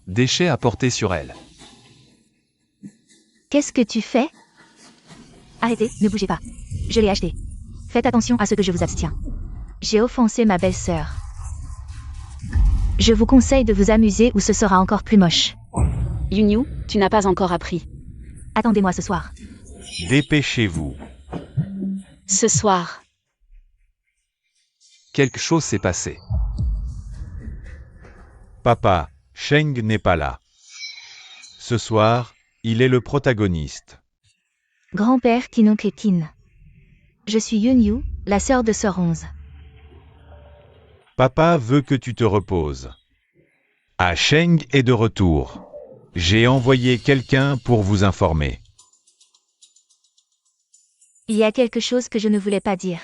Déchets à porter sur elle. Qu'est-ce que tu fais? Arrêtez, ne bougez pas. Je l'ai acheté. Faites attention à ce que je vous abstiens. J'ai offensé ma belle-sœur. Je vous conseille de vous amuser ou ce sera encore plus moche. Yunyu, tu n'as pas encore appris. Attendez-moi ce soir. Dépêchez-vous. Ce soir. Quelque chose s'est passé. Papa, Sheng n'est pas là. Ce soir, il est le protagoniste. Grand-père Kinonk et Qin. Je suis Yunyu, la sœur de Sœur 11. Papa veut que tu te reposes. Ah, Sheng est de retour. J'ai envoyé quelqu'un pour vous informer. Il y a quelque chose que je ne voulais pas dire.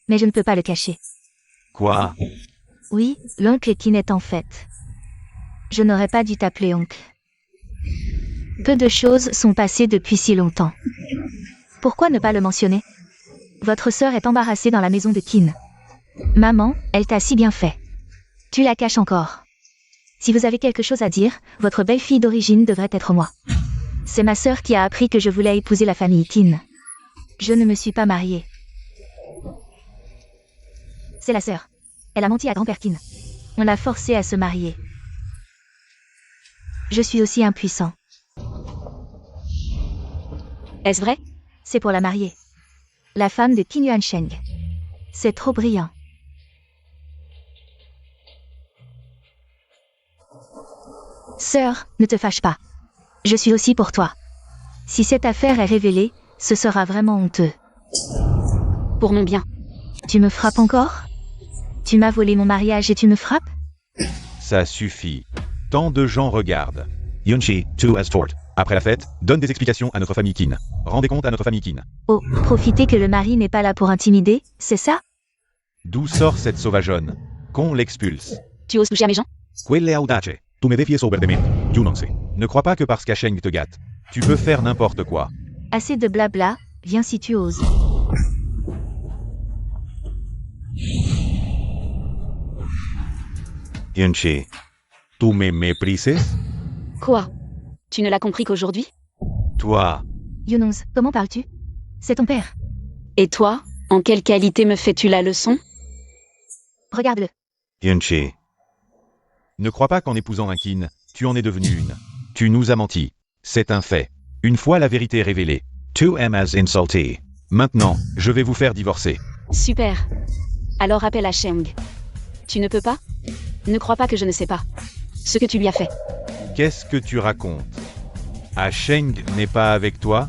Mais je ne peux pas le cacher. Quoi? Oui, l'oncle Qin est en fait. Je n'aurais pas dû t'appeler oncle. Peu de choses sont passées depuis si longtemps. Pourquoi ne pas le mentionner? Votre sœur est embarrassée dans la maison de Qin. Maman, elle t'a si bien fait. Tu la caches encore. Si vous avez quelque chose à dire, votre belle-fille d'origine devrait être moi. C'est ma sœur qui a appris que je voulais épouser la famille Qin. Je ne me suis pas mariée. C'est la sœur. Elle a menti à grand-père Qin. On l'a forcée à se marier. Je suis aussi impuissant. Est-ce vrai? C'est pour la mariée. La femme de Qin Yuansheng. C'est trop brillant. Sœur, ne te fâche pas. Je suis aussi pour toi. Si cette affaire est révélée, ce sera vraiment honteux. Pour mon bien. Tu me frappes encore? Tu m'as volé mon mariage et tu me frappes? Ça suffit. Tant de gens regardent. Yunchi, too as fort. Après la fête, donne des explications à notre famille Qin. Rendez compte à notre famille Qin. Oh, profitez que le mari n'est pas là pour intimider, c'est ça? D'où sort cette sauvageonne? Qu'on l'expulse. Tu oses toucher à mes gens? Quelle audace. Tu me défies ouvertement. Yunonse. Ne crois pas que parce qu'Asheng te gâte, tu peux faire n'importe quoi. Assez de blabla, viens si tu oses. Yunchi, tu me méprises? Quoi? Tu ne l'as compris qu'aujourd'hui? Toi, Yunonz, comment parles-tu? C'est ton père. Et toi, en quelle qualité me fais-tu la leçon? Regarde-le. Yunchi. Ne crois pas qu'en épousant un Qin, tu en es devenu une. Tu nous as menti. C'est un fait. Une fois la vérité révélée, tu m'as insulté. Maintenant, je vais vous faire divorcer. Super. Alors appelle à Sheng. Tu ne peux pas? Ne crois pas que je ne sais pas. Ce que tu lui as fait. Qu'est-ce que tu racontes? Asheng n'est pas avec toi?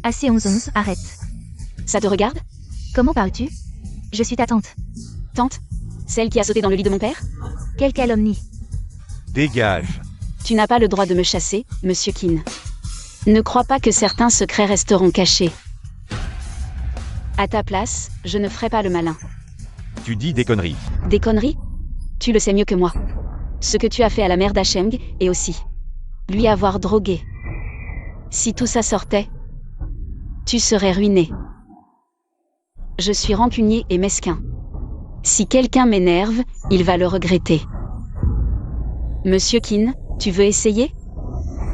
Assez 11-11, arrête. Ça te regarde? Comment parles-tu? Je suis ta tante. Tante? Celle qui a sauté dans le lit de mon père? Quelle calomnie. Dégage. Tu n'as pas le droit de me chasser, monsieur Qin. Ne crois pas que certains secrets resteront cachés. À ta place, je ne ferai pas le malin. Tu dis des conneries. Des conneries? Tu le sais mieux que moi. Ce que tu as fait à la mère d'Asheng, et aussi lui avoir drogué. Si tout ça sortait, tu serais ruiné. Je suis rancunier et mesquin. Si quelqu'un m'énerve, il va le regretter. Monsieur Qin, tu veux essayer?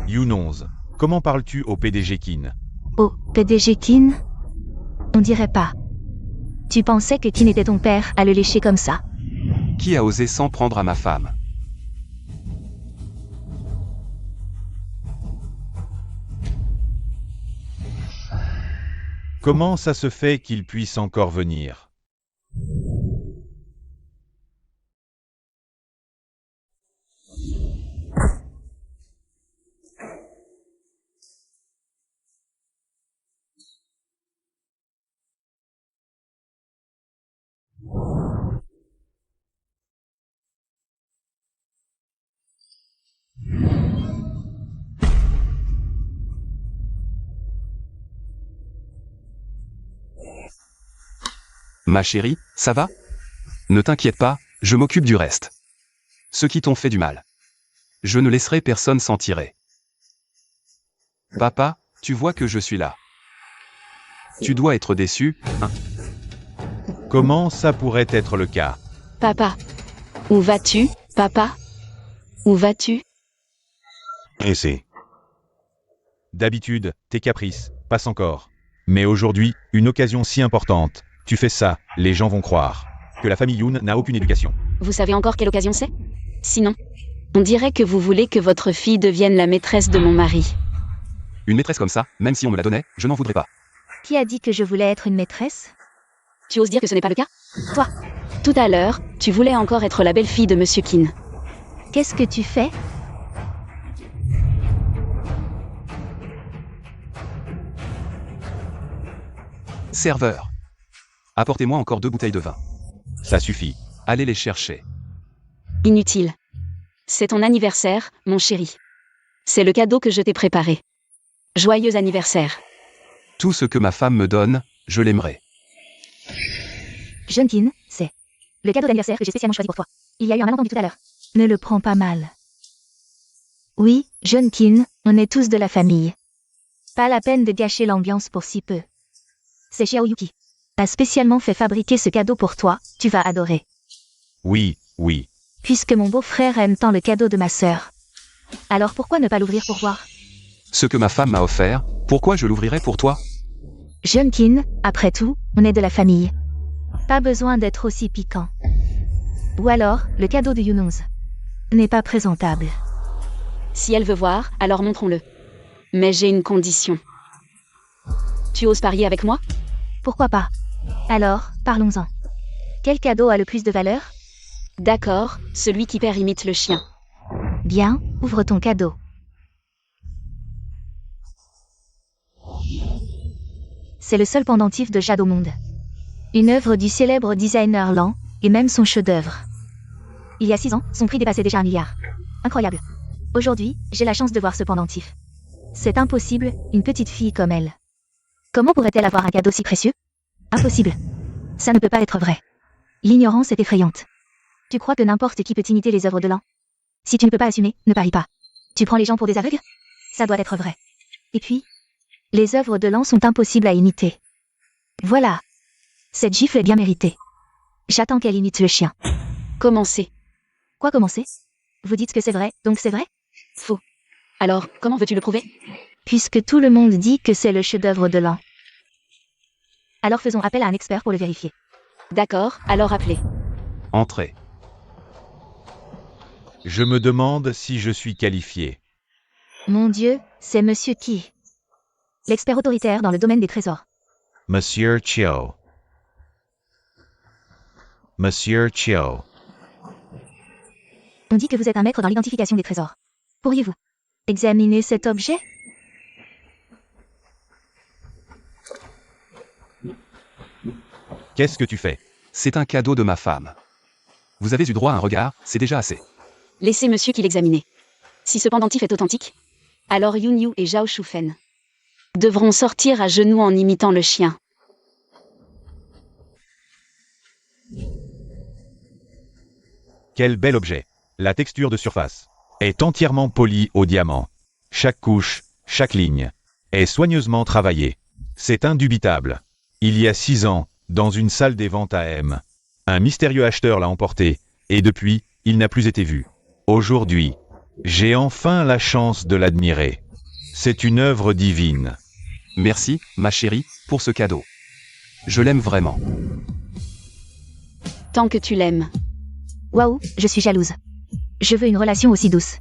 Yunonz, comment parles-tu au PDG Qin? Oh, PDG Qin? On dirait pas. Tu pensais que Qin était ton père à le lécher comme ça? Qui a osé s'en prendre à ma femme? Comment ça se fait qu'il puisse encore venir? Ma chérie, ça va? Ne t'inquiète pas, je m'occupe du reste. Ceux qui t'ont fait du mal. Je ne laisserai personne s'en tirer. Papa, tu vois que je suis là. Tu dois être déçu, hein? Comment ça pourrait être le cas? Papa. Où vas-tu, papa? Où vas-tu? Et c'est. D'habitude, tes caprices passent encore. Mais aujourd'hui, une occasion si importante. Tu fais ça, les gens vont croire que la famille Yoon n'a aucune éducation. Vous savez encore quelle occasion c'est? Sinon, on dirait que vous voulez que votre fille devienne la maîtresse de mon mari. Une maîtresse comme ça, même si on me la donnait, je n'en voudrais pas. Qui a dit que je voulais être une maîtresse? Tu oses dire que ce n'est pas le cas? Toi. Tout à l'heure, tu voulais encore être la belle-fille de monsieur Qin. Qu'est-ce que tu fais? Serveur. Apportez-moi encore 2 bouteilles de vin. Ça suffit. Allez les chercher. Inutile. C'est ton anniversaire, mon chéri. C'est le cadeau que je t'ai préparé. Joyeux anniversaire. Tout ce que ma femme me donne, je l'aimerai. Jeune Qin, c'est le cadeau d'anniversaire que j'ai spécialement choisi pour toi. Il y a eu un malentendu tout à l'heure. Ne le prends pas mal. Oui, jeune Qin, on est tous de la famille. Pas la peine de gâcher l'ambiance pour si peu. C'est Xiao Yuki. A spécialement fait fabriquer ce cadeau pour toi, tu vas adorer. Oui, oui. Puisque mon beau-frère aime tant le cadeau de ma sœur. Alors pourquoi ne pas l'ouvrir pour voir? Ce que ma femme m'a offert, pourquoi je l'ouvrirais pour toi? Jeune Qin, après tout, on est de la famille. Pas besoin d'être aussi piquant. Ou alors, le cadeau de Yunonz. n'est pas présentable. Si elle veut voir, alors montrons-le. Mais j'ai une condition. Tu oses parier avec moi? Pourquoi pas? Alors, parlons-en. Quel cadeau a le plus de valeur? D'accord, celui qui perd imite le chien. Bien, ouvre ton cadeau. C'est le seul pendentif de Jade au monde. Une œuvre du célèbre designer Lan, et même son chef-d'œuvre. Il y a 6 ans, son prix dépassait déjà 1 milliard. Incroyable. Aujourd'hui, j'ai la chance de voir ce pendentif. C'est impossible, une petite fille comme elle. Comment pourrait-elle avoir un cadeau si précieux? Impossible. Ça ne peut pas être vrai. L'ignorance est effrayante. Tu crois que n'importe qui peut imiter les œuvres de Lan? Si tu ne peux pas assumer, ne parie pas. Tu prends les gens pour des aveugles? Ça doit être vrai. Et puis, les œuvres de Lan sont impossibles à imiter. Voilà. Cette gifle est bien méritée. J'attends qu'elle imite le chien. Commencez. Quoi commencer? Vous dites que c'est vrai, donc c'est vrai? Faux. Alors, comment veux-tu le prouver? Puisque tout le monde dit que c'est le chef-d'œuvre de Lan. Alors faisons appel à un expert pour le vérifier. D'accord, alors appelez. Entrez. Je me demande si je suis qualifié. Mon Dieu, c'est Monsieur qui? L'expert autoritaire dans le domaine des trésors. Monsieur Chiu. Monsieur Chiu. On dit que vous êtes un maître dans l'identification des trésors. Pourriez-vous examiner cet objet? Qu'est-ce que tu fais? C'est un cadeau de ma femme. Vous avez eu droit à un regard, c'est déjà assez. Laissez monsieur qui l'examine. Si ce pendentif est authentique, alors Yun Yu et Zhao Shufen devront sortir à genoux en imitant le chien. Quel bel objet. La texture de surface est entièrement polie au diamant. Chaque couche, chaque ligne est soigneusement travaillée. C'est indubitable. Il y a 6 ans, dans une salle des ventes à M, un mystérieux acheteur l'a emporté, et depuis, il n'a plus été vu. Aujourd'hui, j'ai enfin la chance de l'admirer. C'est une œuvre divine. Merci, ma chérie, pour ce cadeau. Je l'aime vraiment. Tant que tu l'aimes. Waouh, je suis jalouse. Je veux une relation aussi douce.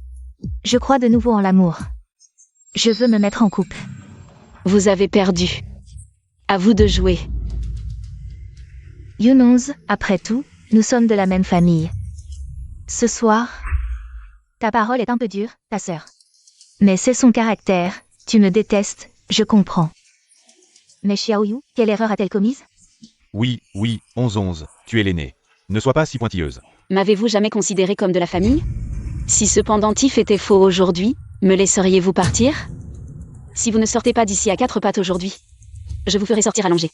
Je crois de nouveau en l'amour. Je veux me mettre en couple. Vous avez perdu. À vous de jouer. Yunons, après tout, nous sommes de la même famille. Ce soir, ta parole est un peu dure, ta sœur. Mais c'est son caractère, tu me détestes, je comprends. Mais Xiaoyu, quelle erreur a-t-elle commise? Oui, 11-11, tu es l'aîné. Ne sois pas si pointilleuse. M'avez-vous jamais considéré comme de la famille? Si ce pendentif était faux aujourd'hui, me laisseriez-vous partir? Si vous ne sortez pas d'ici à 4 pattes aujourd'hui, je vous ferai sortir allongé.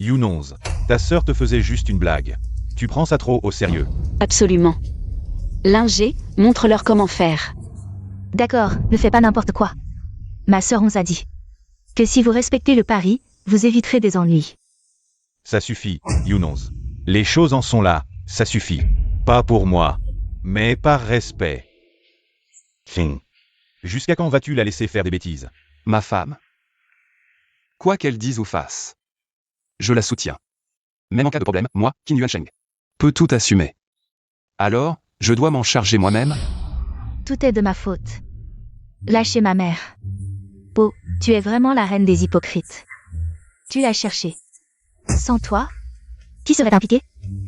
Yun 11, ta sœur te faisait juste une blague. Tu prends ça trop au sérieux. Absolument. Lingé, montre-leur comment faire. D'accord, ne fais pas n'importe quoi. Ma sœur on a dit que si vous respectez le pari, vous éviterez des ennuis. Ça suffit, Yun 11. Les choses en sont là, ça suffit. Pas pour moi, mais par respect. Jusqu'à quand vas-tu la laisser faire des bêtises? Ma femme. Quoi qu'elle dise ou fasse, je la soutiens. Même en cas de problème, moi, Qin Yuansheng, peux tout assumer. Alors, je dois m'en charger moi-même? Tout est de ma faute. Lâchez ma mère. Po, tu es vraiment la reine des hypocrites. Tu l'as cherchée. Sans toi, qui serait impliqué?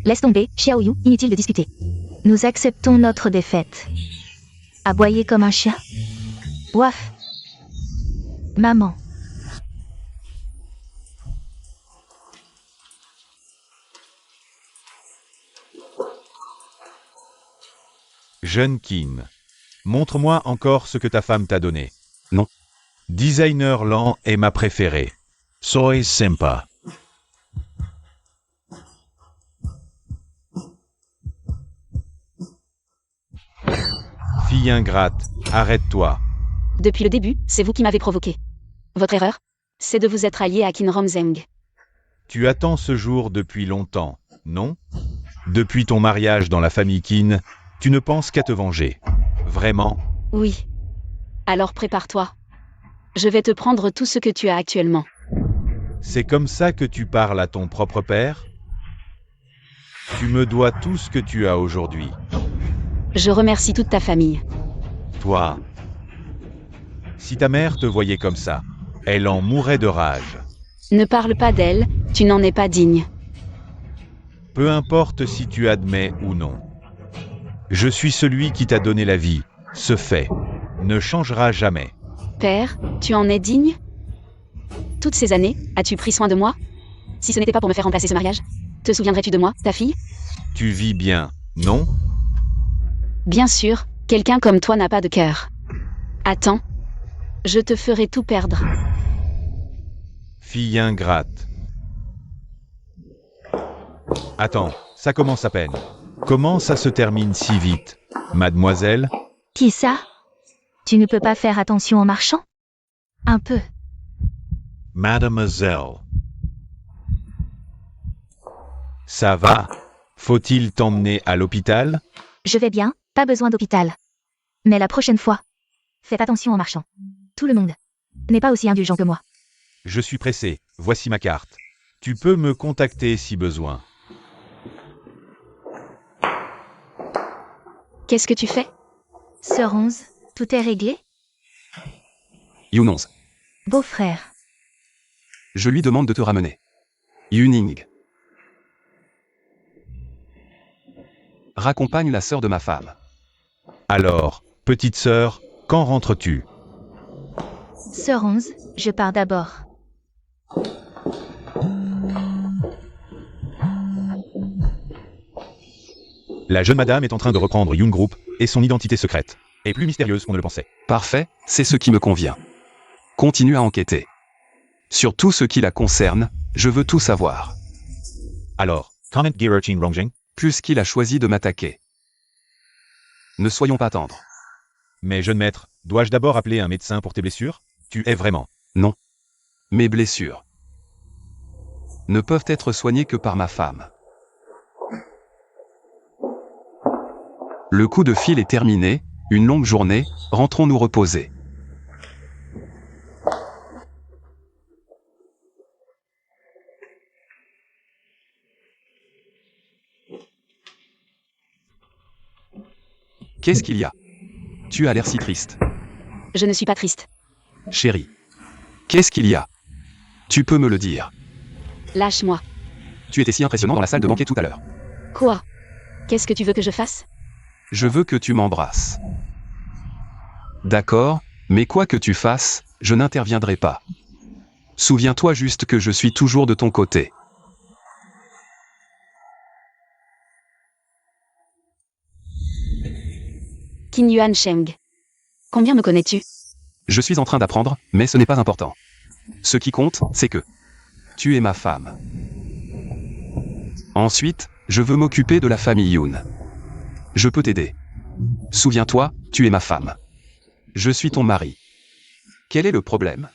Laisse tomber, Xiaoyu, inutile de discuter. Nous acceptons notre défaite. Aboyer comme un chien. Ouaf. Maman. Jeune Qin, montre-moi encore ce que ta femme t'a donné. Non. Designer Lan est ma préférée. Soy sympa. Fille ingrate, arrête-toi. Depuis le début, c'est vous qui m'avez provoqué. Votre erreur, c'est de vous être allié à Qin Romzeng. Tu attends ce jour depuis longtemps, non? Depuis ton mariage dans la famille Qin, tu ne penses qu'à te venger. Vraiment? Oui. Alors prépare-toi. Je vais te prendre tout ce que tu as actuellement. C'est comme ça que tu parles à ton propre père? Tu me dois tout ce que tu as aujourd'hui. Je remercie toute ta famille. Toi. Si ta mère te voyait comme ça, elle en mourrait de rage. Ne parle pas d'elle, tu n'en es pas digne. Peu importe si tu admets ou non. Je suis celui qui t'a donné la vie. Ce fait ne changera jamais. Père, tu en es digne? Toutes ces années, as-tu pris soin de moi? Si ce n'était pas pour me faire remplacer ce mariage, te souviendrais-tu de moi, ta fille? Tu vis bien, non? Bien sûr, quelqu'un comme toi n'a pas de cœur. Attends. Je te ferai tout perdre. Fille ingrate. Attends, ça commence à peine. Comment ça se termine si vite, mademoiselle? Qui ça? Tu ne peux pas faire attention en marchant? Un peu. Mademoiselle. Ça va? Faut-il t'emmener à l'hôpital? Je vais bien, pas besoin d'hôpital. Mais la prochaine fois, faites attention en marchant. Tout le monde n'est pas aussi indulgent que moi. Je suis pressé, voici ma carte. Tu peux me contacter si besoin. Qu'est-ce que tu fais? Sœur 11, tout est réglé? Yoon 11. Beau-frère. Je lui demande de te ramener. Yuning. Raccompagne la sœur de ma femme. Alors, petite sœur, quand rentres-tu? Sœur 11, je pars d'abord. La jeune madame est en train de reprendre Yoon Group, et son identité secrète est plus mystérieuse qu'on ne le pensait. Parfait, c'est ce qui me convient. Continue à enquêter. Sur tout ce qui la concerne, je veux tout savoir. Alors, comment Girochin Rongjing? Puisqu'il a choisi de m'attaquer. Ne soyons pas tendres. Mais jeune maître, dois-je d'abord appeler un médecin pour tes blessures? Tu es vraiment... Non. Mes blessures ne peuvent être soignées que par ma femme. Le coup de fil est terminé, une longue journée, rentrons nous reposer. Qu'est-ce qu'il y a? Tu as l'air si triste. Je ne suis pas triste. Chérie. Qu'est-ce qu'il y a? Tu peux me le dire. Lâche-moi. Tu étais si impressionnant dans la salle de banquet tout à l'heure. Quoi? Qu'est-ce que tu veux que je fasse? Je veux que tu m'embrasses. D'accord, mais quoi que tu fasses, je n'interviendrai pas. Souviens-toi juste que je suis toujours de ton côté. Qin Yuan Sheng. Combien me connais-tu? Je suis en train d'apprendre, mais ce n'est pas important. Ce qui compte, c'est que tu es ma femme. Ensuite, je veux m'occuper de la famille Yoon. Je peux t'aider. Souviens-toi, tu es ma femme. Je suis ton mari. Quel est le problème?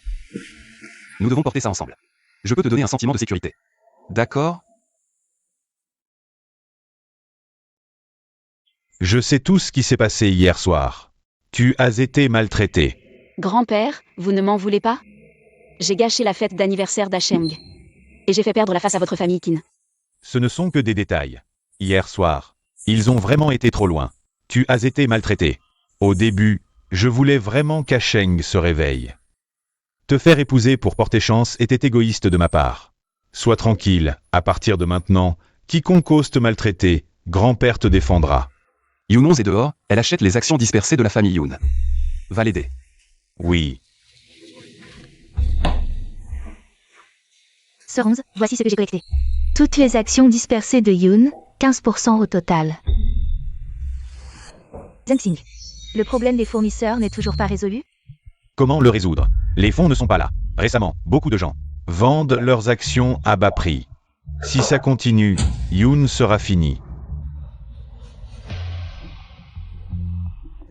Nous devons porter ça ensemble. Je peux te donner un sentiment de sécurité. D'accord? Je sais tout ce qui s'est passé hier soir. Tu as été maltraité. Grand-père, vous ne m'en voulez pas? J'ai gâché la fête d'anniversaire d'Asheng. Et j'ai fait perdre la face à votre famille, Qin. Ce ne sont que des détails. Hier soir, ils ont vraiment été trop loin. Tu as été maltraité. Au début, je voulais vraiment qu'Asheng se réveille. Te faire épouser pour porter chance était égoïste de ma part. Sois tranquille, à partir de maintenant, quiconque ose te maltraiter, grand-père te défendra. Yoon 11 est dehors, elle achète les actions dispersées de la famille Yoon. Va l'aider. Oui. Sœur 11, voici ce que j'ai collecté. Toutes les actions dispersées de Yoon, 15% au total. Zhengxing. Le problème des fournisseurs n'est toujours pas résolu? Comment le résoudre? Les fonds ne sont pas là. Récemment, beaucoup de gens vendent leurs actions à bas prix. Si ça continue, Yoon sera fini.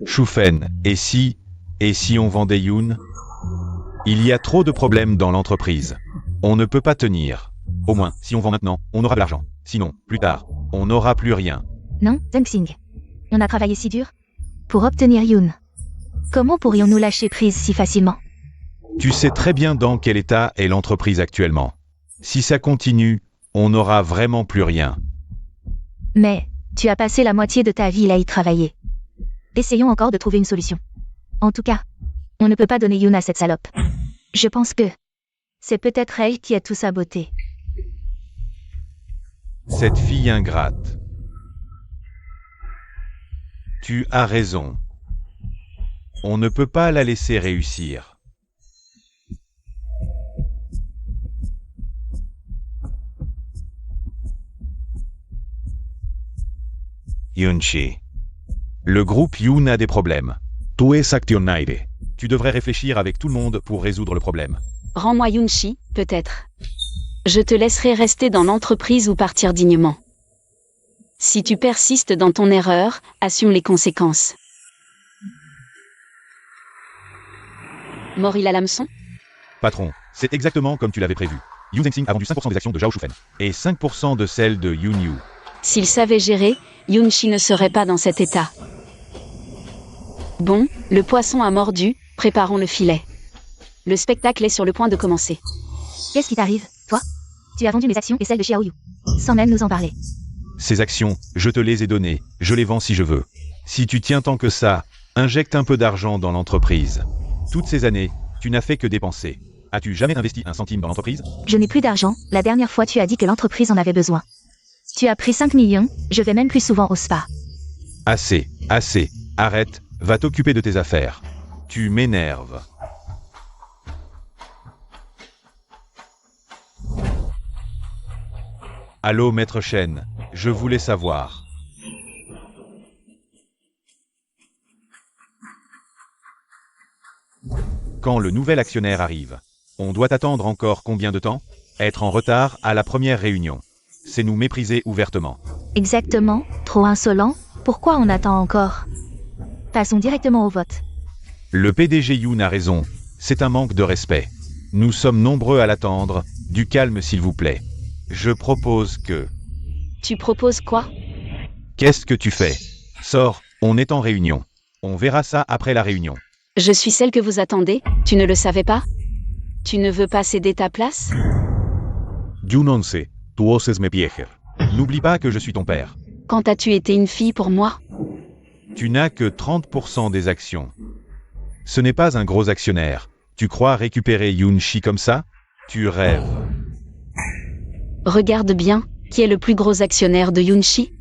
Shufen, et si on vendait Yoon? Il y a trop de problèmes dans l'entreprise. On ne peut pas tenir. Au moins, si on vend maintenant, on aura de l'argent. Sinon, plus tard, on n'aura plus rien. Non, Zhengxing. On a travaillé si dur pour obtenir Yoon. Comment pourrions-nous lâcher prise si facilement? Tu sais très bien dans quel état est l'entreprise actuellement. Si ça continue, on n'aura vraiment plus rien. Mais, tu as passé la moitié de ta vie à y travailler. Essayons encore de trouver une solution. En tout cas, on ne peut pas donner Yoon à cette salope. Je pense que c'est peut-être elle qui a tout saboté. Cette fille ingrate. Tu as raison. On ne peut pas la laisser réussir. Yoon-shi. Le groupe Yoon a des problèmes. Tu es actionnaire. Tu devrais réfléchir avec tout le monde pour résoudre le problème. Rends-moi Yoon-shi, peut-être. Je te laisserai rester dans l'entreprise ou partir dignement. Si tu persistes dans ton erreur, assume les conséquences. Mort-il à l'hameçon? Patron, c'est exactement comme tu l'avais prévu. Yoon Zheng-sing a vendu 5% des actions de Zhao Shufen et 5% de celles de Yoon Yu. S'il savait gérer, Yoon-shi ne serait pas dans cet état. Bon, le poisson a mordu, préparons le filet. Le spectacle est sur le point de commencer. Qu'est-ce qui t'arrive, toi? Tu as vendu mes actions et celles de Xiaoyu. Sans même nous en parler. Ces actions, je te les ai données, je les vends si je veux. Si tu tiens tant que ça, injecte un peu d'argent dans l'entreprise. Toutes ces années, tu n'as fait que dépenser. As-tu jamais investi un centime dans l'entreprise? Je n'ai plus d'argent, la dernière fois tu as dit que l'entreprise en avait besoin. Tu as pris 5 millions, je vais même plus souvent au spa. Assez, assez, arrête, va t'occuper de tes affaires. Tu m'énerves. Allô, maître Chen, je voulais savoir. Quand le nouvel actionnaire arrive, on doit attendre encore combien de temps? Être en retard à la première réunion. C'est nous mépriser ouvertement. Exactement, trop insolent, pourquoi on attend encore? Passons directement au vote. Le PDG Yoon a raison, c'est un manque de respect. Nous sommes nombreux à l'attendre, du calme s'il vous plaît. Je propose que... Tu proposes quoi? Qu'est-ce que tu fais? Sors, on est en réunion. On verra ça après la réunion. Je suis celle que vous attendez, tu ne le savais pas? Tu ne veux pas céder ta place? Yoon-once, tu oses me viejer. N'oublie pas que je suis ton père. Quand as-tu été une fille pour moi? Tu n'as que 30% des actions. Ce n'est pas un gros actionnaire. Tu crois récupérer Yoon-shi comme ça? Tu rêves. Regarde bien, qui est le plus gros actionnaire de Yoon-shi?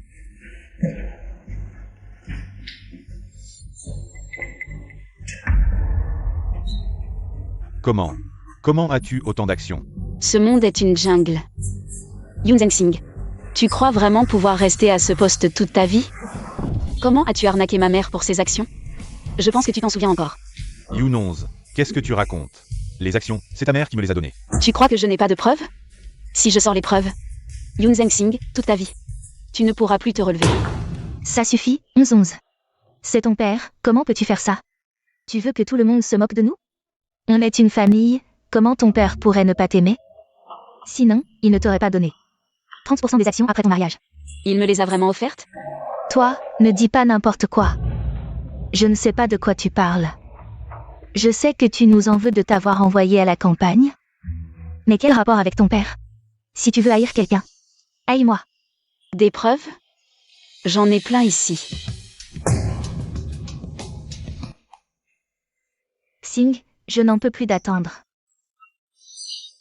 Comment as-tu autant d'actions? Ce monde est une jungle. Yoon Zheng-sing, tu crois vraiment pouvoir rester à ce poste toute ta vie? Comment as-tu arnaqué ma mère pour ses actions? Je pense que tu t'en souviens encore. Yoon-11, qu'est-ce que tu racontes? Les actions, c'est ta mère qui me les a données. Tu crois que je n'ai pas de preuves? Si je sors les preuves, Yoon Zheng-sing, toute ta vie, tu ne pourras plus te relever. Ça suffit, 11-11. C'est ton père, comment peux-tu faire ça? Tu veux que tout le monde se moque de nous? On est une famille, comment ton père pourrait ne pas t'aimer? Sinon, il ne t'aurait pas donné 30% des actions après ton mariage. Il me les a vraiment offertes? Toi, ne dis pas n'importe quoi. Je ne sais pas de quoi tu parles. Je sais que tu nous en veux de t'avoir envoyé à la campagne. Mais quel rapport avec ton père? Si tu veux haïr quelqu'un, haïs-moi. Des preuves? J'en ai plein ici. Sing, je n'en peux plus d'attendre.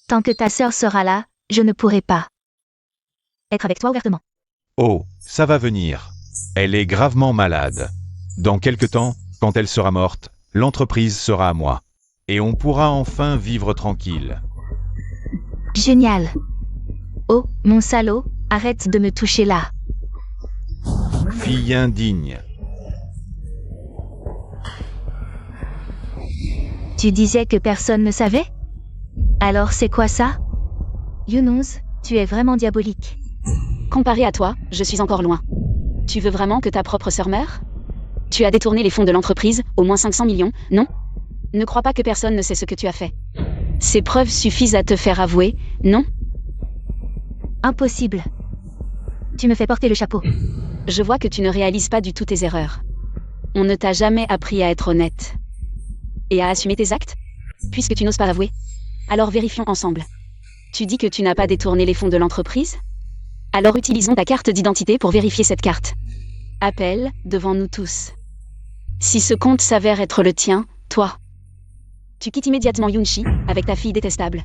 Tant que ta sœur sera là, je ne pourrai pas être avec toi ouvertement. Oh, ça va venir. Elle est gravement malade. Dans quelque temps, quand elle sera morte, l'entreprise sera à moi. Et on pourra enfin vivre tranquille. Génial. Oh, mon salaud, arrête de me toucher là. Fille indigne. Tu disais que personne ne savait? Alors c'est quoi ça? Yoon-11, tu es vraiment diabolique. Comparé à toi, je suis encore loin. Tu veux vraiment que ta propre sœur meure? Tu as détourné les fonds de l'entreprise, au moins 500 millions, non? Ne crois pas que personne ne sait ce que tu as fait. Ces preuves suffisent à te faire avouer, non? Impossible. Tu me fais porter le chapeau. Je vois que tu ne réalises pas du tout tes erreurs. On ne t'a jamais appris à être honnête. Et à assumer tes actes? Puisque tu n'oses pas avouer. Alors vérifions ensemble. Tu dis que tu n'as pas détourné les fonds de l'entreprise? Alors utilisons ta carte d'identité pour vérifier cette carte. Appelle, devant nous tous. Si ce compte s'avère être le tien, toi, tu quittes immédiatement Yoonshi, avec ta fille détestable.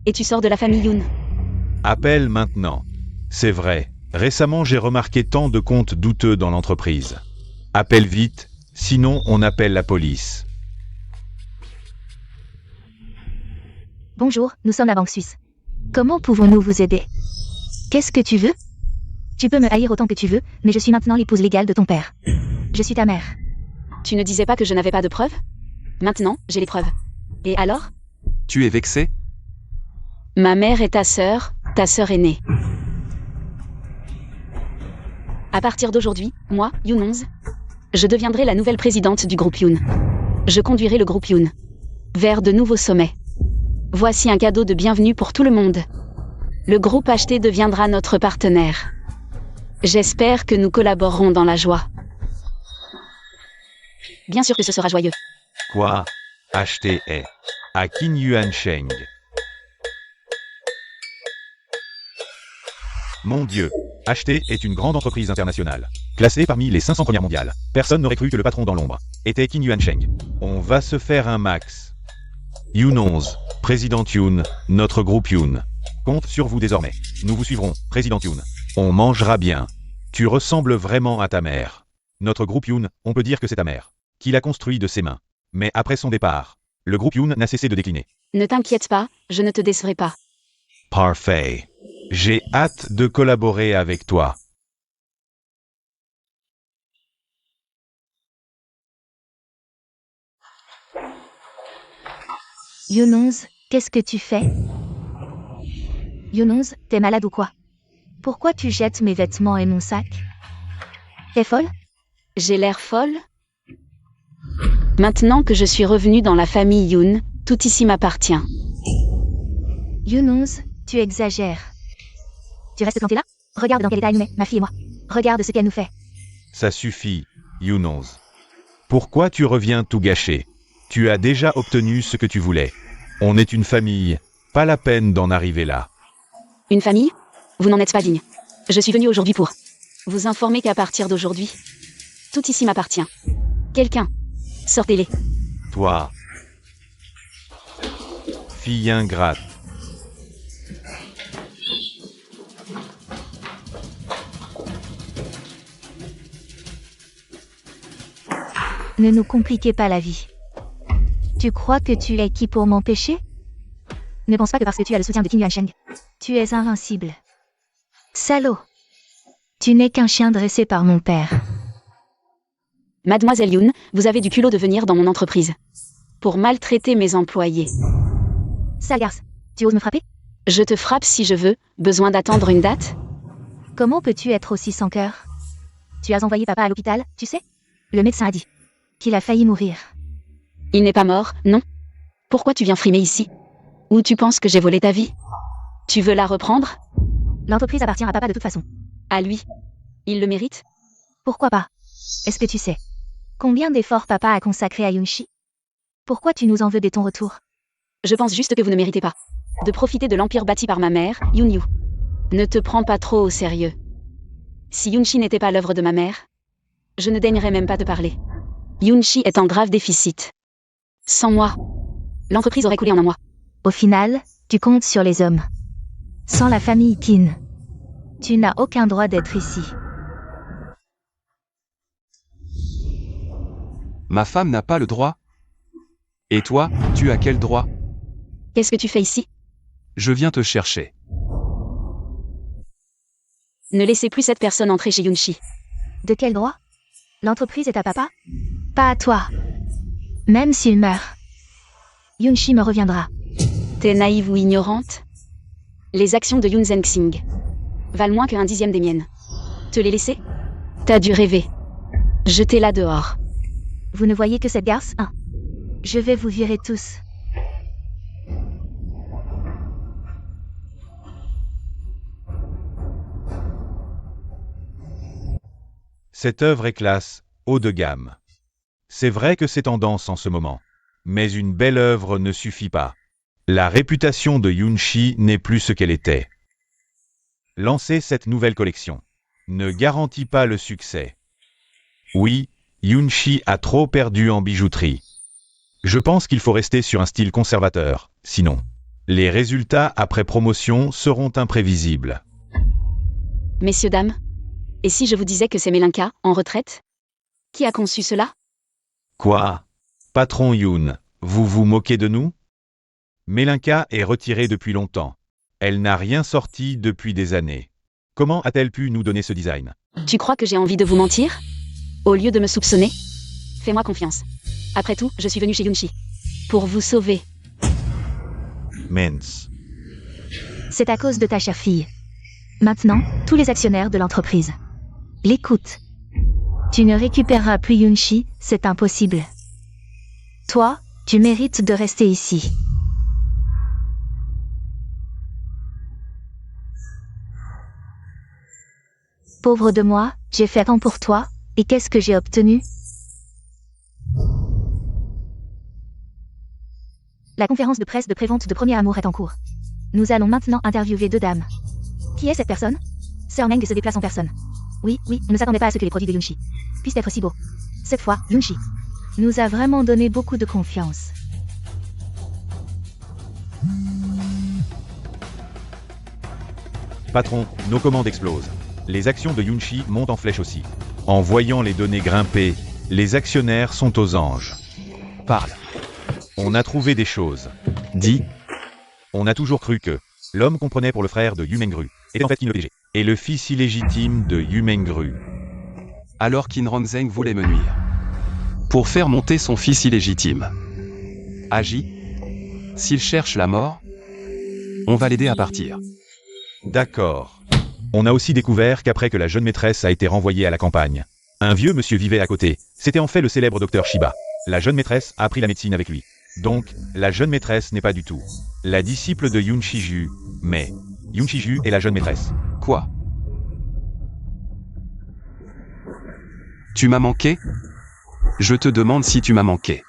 Et tu sors de la famille Yoon. Appelle maintenant. C'est vrai, récemment j'ai remarqué tant de comptes douteux dans l'entreprise. Appelle vite, sinon on appelle la police. Bonjour, nous sommes la Banque Suisse. Comment pouvons-nous vous aider? Qu'est-ce que tu veux? Tu peux me haïr autant que tu veux, mais je suis maintenant l'épouse légale de ton père. Je suis ta mère. Tu ne disais pas que je n'avais pas de preuves? Maintenant, j'ai les preuves. Et alors? Tu es vexé? Ma mère est ta sœur aînée. À partir d'aujourd'hui, moi, Yoon 11, je deviendrai la nouvelle présidente du groupe Yoon. Je conduirai le groupe Yoon vers de nouveaux sommets. Voici un cadeau de bienvenue pour tout le monde. Le groupe HT deviendra notre partenaire. J'espère que nous collaborerons dans la joie. Bien sûr que ce sera joyeux. Quoi? Acheter est à Qin Yuan Sheng. Mon Dieu, HT est une grande entreprise internationale, classée parmi les 500 premières mondiales. Personne n'aurait cru que le patron dans l'ombre était Qin Yuan Sheng. On va se faire un max. Yoon 11, Président Yoon, notre groupe Yoon. Compte sur vous désormais. Nous vous suivrons, Président Yoon. On mangera bien. Tu ressembles vraiment à ta mère. Notre groupe Yoon, on peut dire que c'est ta mère, qui l'a construit de ses mains. Mais après son départ, le groupe Yoon n'a cessé de décliner. Ne t'inquiète pas, je ne te décevrai pas. Parfait. J'ai hâte de collaborer avec toi. Yoon 11, qu'est-ce que tu fais? Yoon 11, t'es malade ou quoi? Pourquoi tu jettes mes vêtements et mon sac? T'es folle? J'ai l'air folle? Maintenant que je suis revenue dans la famille Yoon, tout ici m'appartient. Yoon 11, tu exagères. Tu restes planté là? Regarde dans quel état elle nous met, ma fille et moi. Regarde ce qu'elle nous fait. Ça suffit, Yoon 11. Pourquoi tu reviens tout gâcher? Tu as déjà obtenu ce que tu voulais. On est une famille, pas la peine d'en arriver là. Une famille? Vous n'en êtes pas digne. Je suis venue aujourd'hui pour vous informer qu'à partir d'aujourd'hui, tout ici m'appartient. Quelqu'un, sortez-les. Toi, fille ingrate. Ne nous compliquez pas la vie. Tu crois que tu es qui pour m'empêcher? Ne pense pas que parce que tu as le soutien de Qin Yuan Sheng, tu es invincible. Salaud! Tu n'es qu'un chien dressé par mon père. Mademoiselle Yoon, vous avez du culot de venir dans mon entreprise pour maltraiter mes employés. Sale garce, tu oses me frapper? Je te frappe si je veux, besoin d'attendre une date? Comment peux-tu être aussi sans cœur? Tu as envoyé papa à l'hôpital, tu sais? Le médecin a dit qu'il a failli mourir. Il n'est pas mort, non? Pourquoi tu viens frimer ici? Ou tu penses que j'ai volé ta vie? Tu veux la reprendre? L'entreprise appartient à papa de toute façon. À lui. Il le mérite? Pourquoi pas? Est-ce que tu sais combien d'efforts papa a consacré à Yoonshi? Pourquoi tu nous en veux dès ton retour? Je pense juste que vous ne méritez pas de profiter de l'empire bâti par ma mère, Yoon-Yu. Ne te prends pas trop au sérieux. Si Yoonshi n'était pas l'œuvre de ma mère, je ne daignerais même pas te parler. Yoonshi est en grave déficit. Sans moi, l'entreprise aurait coulé en un mois. Au final, tu comptes sur les hommes. Sans la famille Qin, tu n'as aucun droit d'être ici. Ma femme n'a pas le droit. Et toi, tu as quel droit? Qu'est-ce que tu fais ici? Je viens te chercher. Ne laissez plus cette personne entrer chez Yoonshi. De quel droit? L'entreprise est à papa? Pas à toi. Même s'il meurt, Yoonshi me reviendra. T'es naïve ou ignorante? Les actions de Yoon Zhengxing valent moins qu'un dixième des miennes. Te les laisser? T'as dû rêver. Jetez-la dehors. Vous ne voyez que cette garce, hein? Je vais vous virer tous. Cette œuvre est classe, haut de gamme. C'est vrai que c'est tendance en ce moment. Mais une belle œuvre ne suffit pas. La réputation de Yoonshi n'est plus ce qu'elle était. Lancer cette nouvelle collection ne garantit pas le succès. Oui, Yoon-shi a trop perdu en bijouterie. Je pense qu'il faut rester sur un style conservateur, sinon, les résultats après promotion seront imprévisibles. Messieurs, dames, et si je vous disais que c'est Melinka, en retraite? Qui a conçu cela? Quoi? Patron Yoon, vous vous moquez de nous? Melinka est retirée depuis longtemps. Elle n'a rien sorti depuis des années. Comment a-t-elle pu nous donner ce design? Tu crois que j'ai envie de vous mentir? Au lieu de me soupçonner? Fais-moi confiance. Après tout, je suis venu chez Yoon-shi. Pour vous sauver. Mens. C'est à cause de ta chère fille. Maintenant, tous les actionnaires de l'entreprise l'écoutent. Tu ne récupéreras plus Yoon-shi, c'est impossible. Toi, tu mérites de rester ici. Pauvre de moi, j'ai fait tant pour toi, et qu'est-ce que j'ai obtenu? La conférence de presse de prévente de Premier Amour est en cours. Nous allons maintenant interviewer 2 dames. Qui est cette personne? Sœur Meng se déplace en personne. Oui, on ne s'attendait pas à ce que les produits de Yoon-shi puissent être si beaux. Cette fois, Yoon-shi nous a vraiment donné beaucoup de confiance. Patron, nos commandes explosent. Les actions de Yoon-shi montent en flèche aussi. En voyant les données grimper, les actionnaires sont aux anges. Parle. On a trouvé des choses. Dis. On a toujours cru que l'homme qu'on prenait pour le frère de Yu Mengru était en fait Qin le PDG, et le fils illégitime de Yu Mengru. Alors Qin Ronzeng voulait me nuire. Pour faire monter son fils illégitime. Agis. S'il cherche la mort, on va l'aider à partir. D'accord. On a aussi découvert qu'après que la jeune maîtresse a été renvoyée à la campagne, un vieux monsieur vivait à côté. C'était en fait le célèbre docteur Shiba. La jeune maîtresse a appris la médecine avec lui. Donc, la jeune maîtresse n'est pas du tout la disciple de Yoon-shi-ju, mais Yoon-shi-ju est la jeune maîtresse. Quoi? Tu m'as manqué? Je te demande si tu m'as manqué.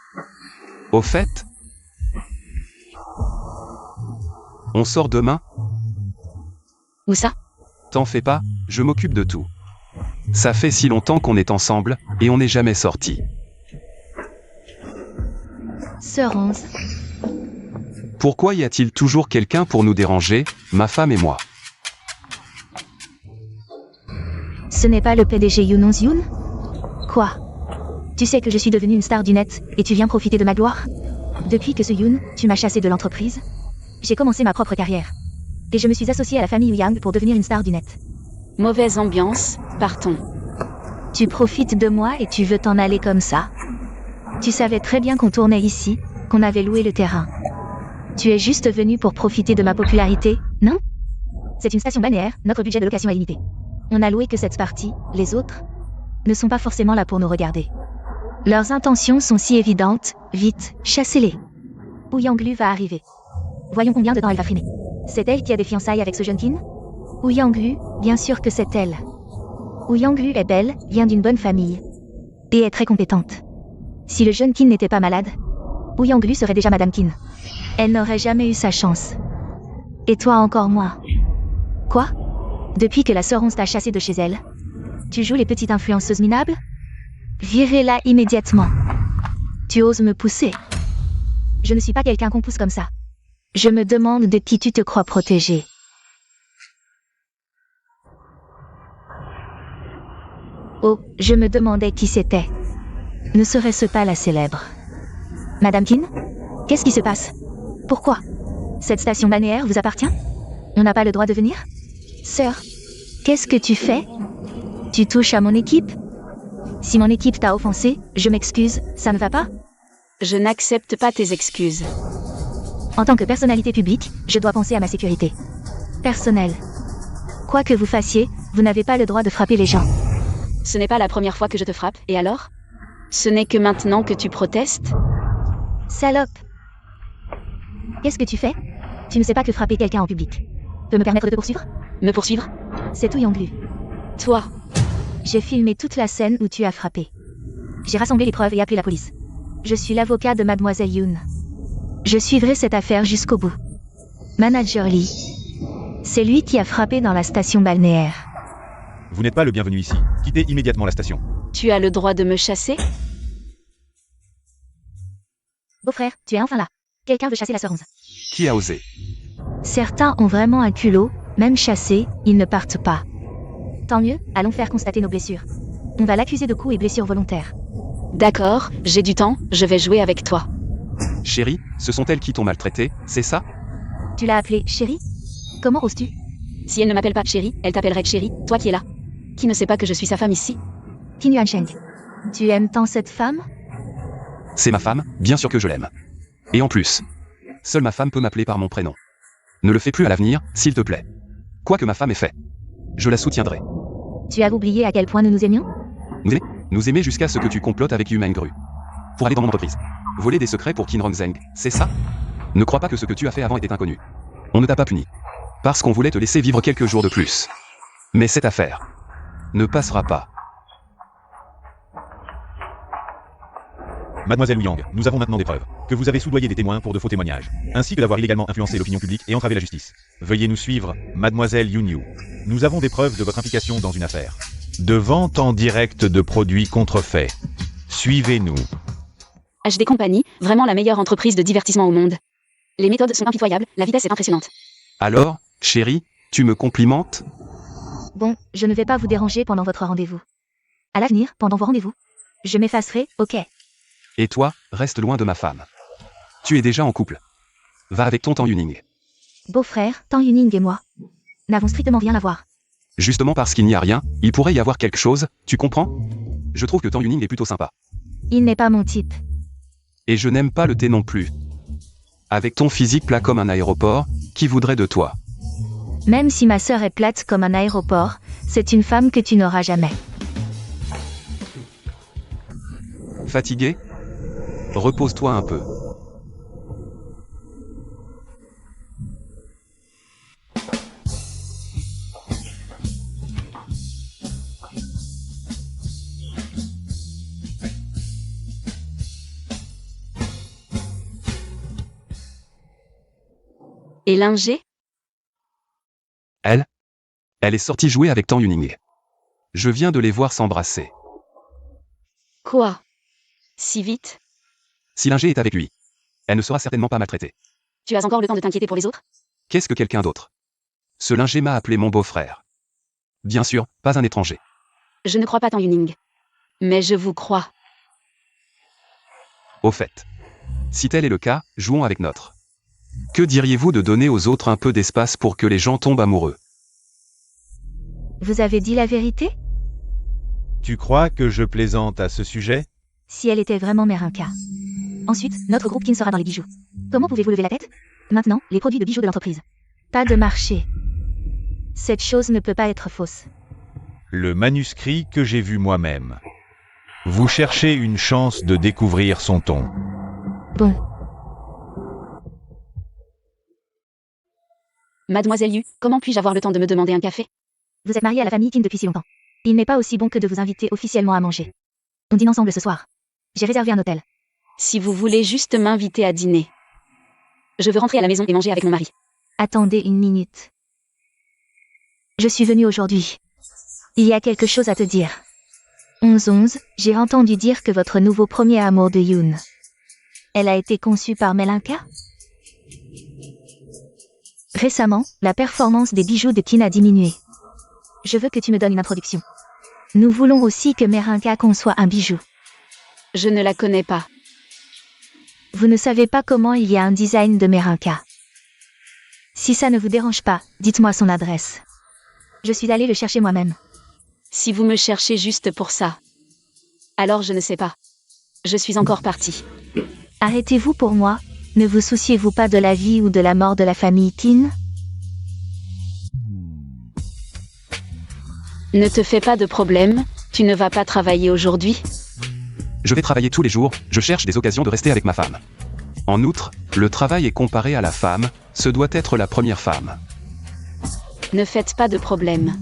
Au fait, on sort demain? Où ça? T'en fais pas, je m'occupe de tout. Ça fait si longtemps qu'on est ensemble, et on n'est jamais sortis. Sœur Onze. Pourquoi y a-t-il toujours quelqu'un pour nous déranger, ma femme et moi? Ce n'est pas le PDG Yoon Yoon? Quoi? Tu sais que je suis devenue une star du net, et tu viens profiter de ma gloire? Depuis que ce Yoon, tu m'as chassé de l'entreprise, j'ai commencé ma propre carrière. Et je me suis associée à la famille Yang pour devenir une star du net. Mauvaise ambiance, partons. Tu profites de moi et tu veux t'en aller comme ça? Tu savais très bien qu'on tournait ici, qu'on avait loué le terrain. Tu es juste venu pour profiter de ma popularité, non? C'est une station balnéaire, notre budget de location est limité. On n'a loué que cette partie, les autres ne sont pas forcément là pour nous regarder. Leurs intentions sont si évidentes, vite, chassez-les. Ou Yang-lu va arriver. Voyons combien de temps elle va frimer. C'est elle qui a des fiançailles avec ce jeune Qin? Ou Yang-lu, bien sûr que c'est elle. Ou Yang-lu est belle, vient d'une bonne famille. Et est très compétente. Si le jeune Qin n'était pas malade, Ou Yang-lu serait déjà Madame Qin. Elle n'aurait jamais eu sa chance. Et toi encore moins. Quoi? Depuis que la sœur Onze t'a chassé de chez elle, tu joues les petites influenceuses minables? Virez-la immédiatement. Tu oses me pousser? Je ne suis pas quelqu'un qu'on pousse comme ça. Je me demande de qui tu te crois protégé. Oh, je me demandais qui c'était. Ne serait-ce pas la célèbre Madame Qin? Qu'est-ce qui se passe? Pourquoi? Cette station balnéaire vous appartient? On n'a pas le droit de venir? Sœur, qu'est-ce que tu fais? Tu touches à mon équipe? Si mon équipe t'a offensé, je m'excuse, ça ne va pas? Je n'accepte pas tes excuses. En tant que personnalité publique, je dois penser à ma sécurité personnelle. Quoi que vous fassiez, vous n'avez pas le droit de frapper les gens. Ce n'est pas la première fois que je te frappe, et alors? Ce n'est que maintenant que tu protestes? Salope! Qu'est-ce que tu fais? Tu ne sais pas que frapper quelqu'un en public peut me permettre de te poursuivre? Me poursuivre? C'est tout Yang-lu. Toi. J'ai filmé toute la scène où tu as frappé. J'ai rassemblé les preuves et appelé la police. Je suis l'avocat de Mademoiselle Yoon. Je suivrai cette affaire jusqu'au bout. Manager Lee. C'est lui qui a frappé dans la station balnéaire. Vous n'êtes pas le bienvenu ici. Quittez immédiatement la station. Tu as le droit de me chasser? Beau-frère, tu es enfin là. Quelqu'un veut chasser la sœur 11. Qui a osé? Certains ont vraiment un culot, même chassés, ils ne partent pas. Tant mieux, allons faire constater nos blessures. On va l'accuser de coups et blessures volontaires. D'accord, j'ai du temps, je vais jouer avec toi. Chérie, ce sont elles qui t'ont maltraité, c'est ça? Tu l'as appelée chérie? Comment oses-tu? Si elle ne m'appelle pas chérie, elle t'appellerait chérie, toi qui es là. Qui ne sait pas que je suis sa femme ici? Qin Yuansheng. Tu aimes tant cette femme? C'est ma femme, bien sûr que je l'aime. Et en plus, seule ma femme peut m'appeler par mon prénom. Ne le fais plus à l'avenir, s'il te plaît. Quoi que ma femme ait fait, je la soutiendrai. Tu as oublié à quel point nous nous aimions? Nous aimer jusqu'à ce que tu complotes avec Yu Mengru. Pour aller dans mon entreprise. Voler des secrets pour Qin Rongzheng, c'est ça? Ne crois pas que ce que tu as fait avant était inconnu. On ne t'a pas puni. Parce qu'on voulait te laisser vivre quelques jours de plus. Mais cette affaire ne passera pas. Mademoiselle Liang, nous avons maintenant des preuves que vous avez soudoyé des témoins pour de faux témoignages, ainsi que d'avoir illégalement influencé l'opinion publique et entravé la justice. Veuillez nous suivre, Mademoiselle Yun Yu. Nous avons des preuves de votre implication dans une affaire de vente en direct de produits contrefaits. Suivez-nous. HD Company, vraiment la meilleure entreprise de divertissement au monde. Les méthodes sont impitoyables, la vitesse est impressionnante. Alors, chérie, tu me complimentes? Bon, je ne vais pas vous déranger pendant votre rendez-vous. À l'avenir, pendant vos rendez-vous. Je m'effacerai, ok. Et toi, reste loin de ma femme. Tu es déjà en couple. Va avec ton Tang Yuning. Beau-frère, Tang Yuning et moi n'avons strictement rien à voir. Justement parce qu'il n'y a rien, il pourrait y avoir quelque chose, tu comprends? Je trouve que Tang Yuning est plutôt sympa. Il n'est pas mon type. Et je n'aime pas le thé non plus. Avec ton physique plat comme un aéroport, qui voudrait de toi? Même si ma sœur est plate comme un aéroport, c'est une femme que tu n'auras jamais. Fatigué? Repose-toi un peu. Et Linger? Elle est sortie jouer avec Tang Yuning. Je viens de les voir s'embrasser. Quoi? Si vite? Si Linger est avec lui, elle ne sera certainement pas maltraitée. Tu as encore le temps de t'inquiéter pour les autres? Qu'est-ce que quelqu'un d'autre? Ce Linger m'a appelé mon beau-frère. Bien sûr, pas un étranger. Je ne crois pas Tang Yuning. Mais je vous crois. Au fait, si tel est le cas, jouons avec notre. Que diriez-vous de donner aux autres un peu d'espace pour que les gens tombent amoureux? Vous avez dit la vérité? Tu crois que je plaisante à ce sujet? Si elle était vraiment Merinka. Ensuite, notre groupe Kin sera dans les bijoux. Comment pouvez-vous lever la tête? Maintenant, les produits de bijoux de l'entreprise. Pas de marché. Cette chose ne peut pas être fausse. Le manuscrit que j'ai vu moi-même. Vous cherchez une chance de découvrir son ton. Bon, Mademoiselle Yu, comment puis-je avoir le temps de me demander un café? vous êtes marié à la famille Kin depuis si longtemps. Il n'est pas aussi bon que de vous inviter officiellement à manger. On dîne ensemble ce soir. J'ai réservé un hôtel. Si vous voulez juste m'inviter à dîner. Je veux rentrer à la maison et manger avec mon mari. Attendez une minute. Je suis venue aujourd'hui. Il y a quelque chose à te dire. 11-11, j'ai entendu dire que votre nouveau premier amour de Yoon. Elle a été conçue par Melinka? Récemment, la performance des bijoux de Qin a diminué. Je veux que tu me donnes une introduction. Nous voulons aussi que Merinka conçoit un bijou. Je ne la connais pas. Vous ne savez pas comment il y a un design de Merinka. Si ça ne vous dérange pas, dites-moi son adresse. Je suis allée le chercher moi-même. Si vous me cherchez juste pour ça. Alors je ne sais pas. Je suis encore partie. Arrêtez-vous pour moi, ne vous souciez-vous pas de la vie ou de la mort de la famille Qin? Ne te fais pas de problème, tu ne vas pas travailler aujourd'hui? Je vais travailler tous les jours, je cherche des occasions de rester avec ma femme. En outre, le travail est comparé à la femme, ce doit être la première femme. Ne faites pas de problème.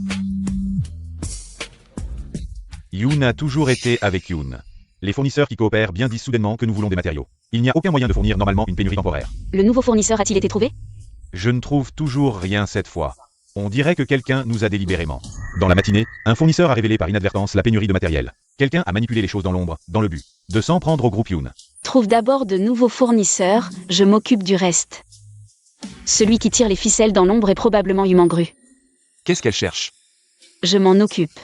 Yoon a toujours été avec Yoon. Les fournisseurs qui coopèrent bien disent soudainement que nous voulons des matériaux. Il n'y a aucun moyen de fournir normalement une pénurie temporaire. Le nouveau fournisseur a-t-il été trouvé? Je ne trouve toujours rien cette fois. On dirait que quelqu'un nous a délibérément. Dans la matinée, un fournisseur a révélé par inadvertance la pénurie de matériel. Quelqu'un a manipulé les choses dans l'ombre, dans le but de s'en prendre au groupe Yoon. Trouve d'abord de nouveaux fournisseurs, je m'occupe du reste. Celui qui tire les ficelles dans l'ombre est probablement Yumangru. Qu'est-ce qu'elle cherche? Je m'en occupe.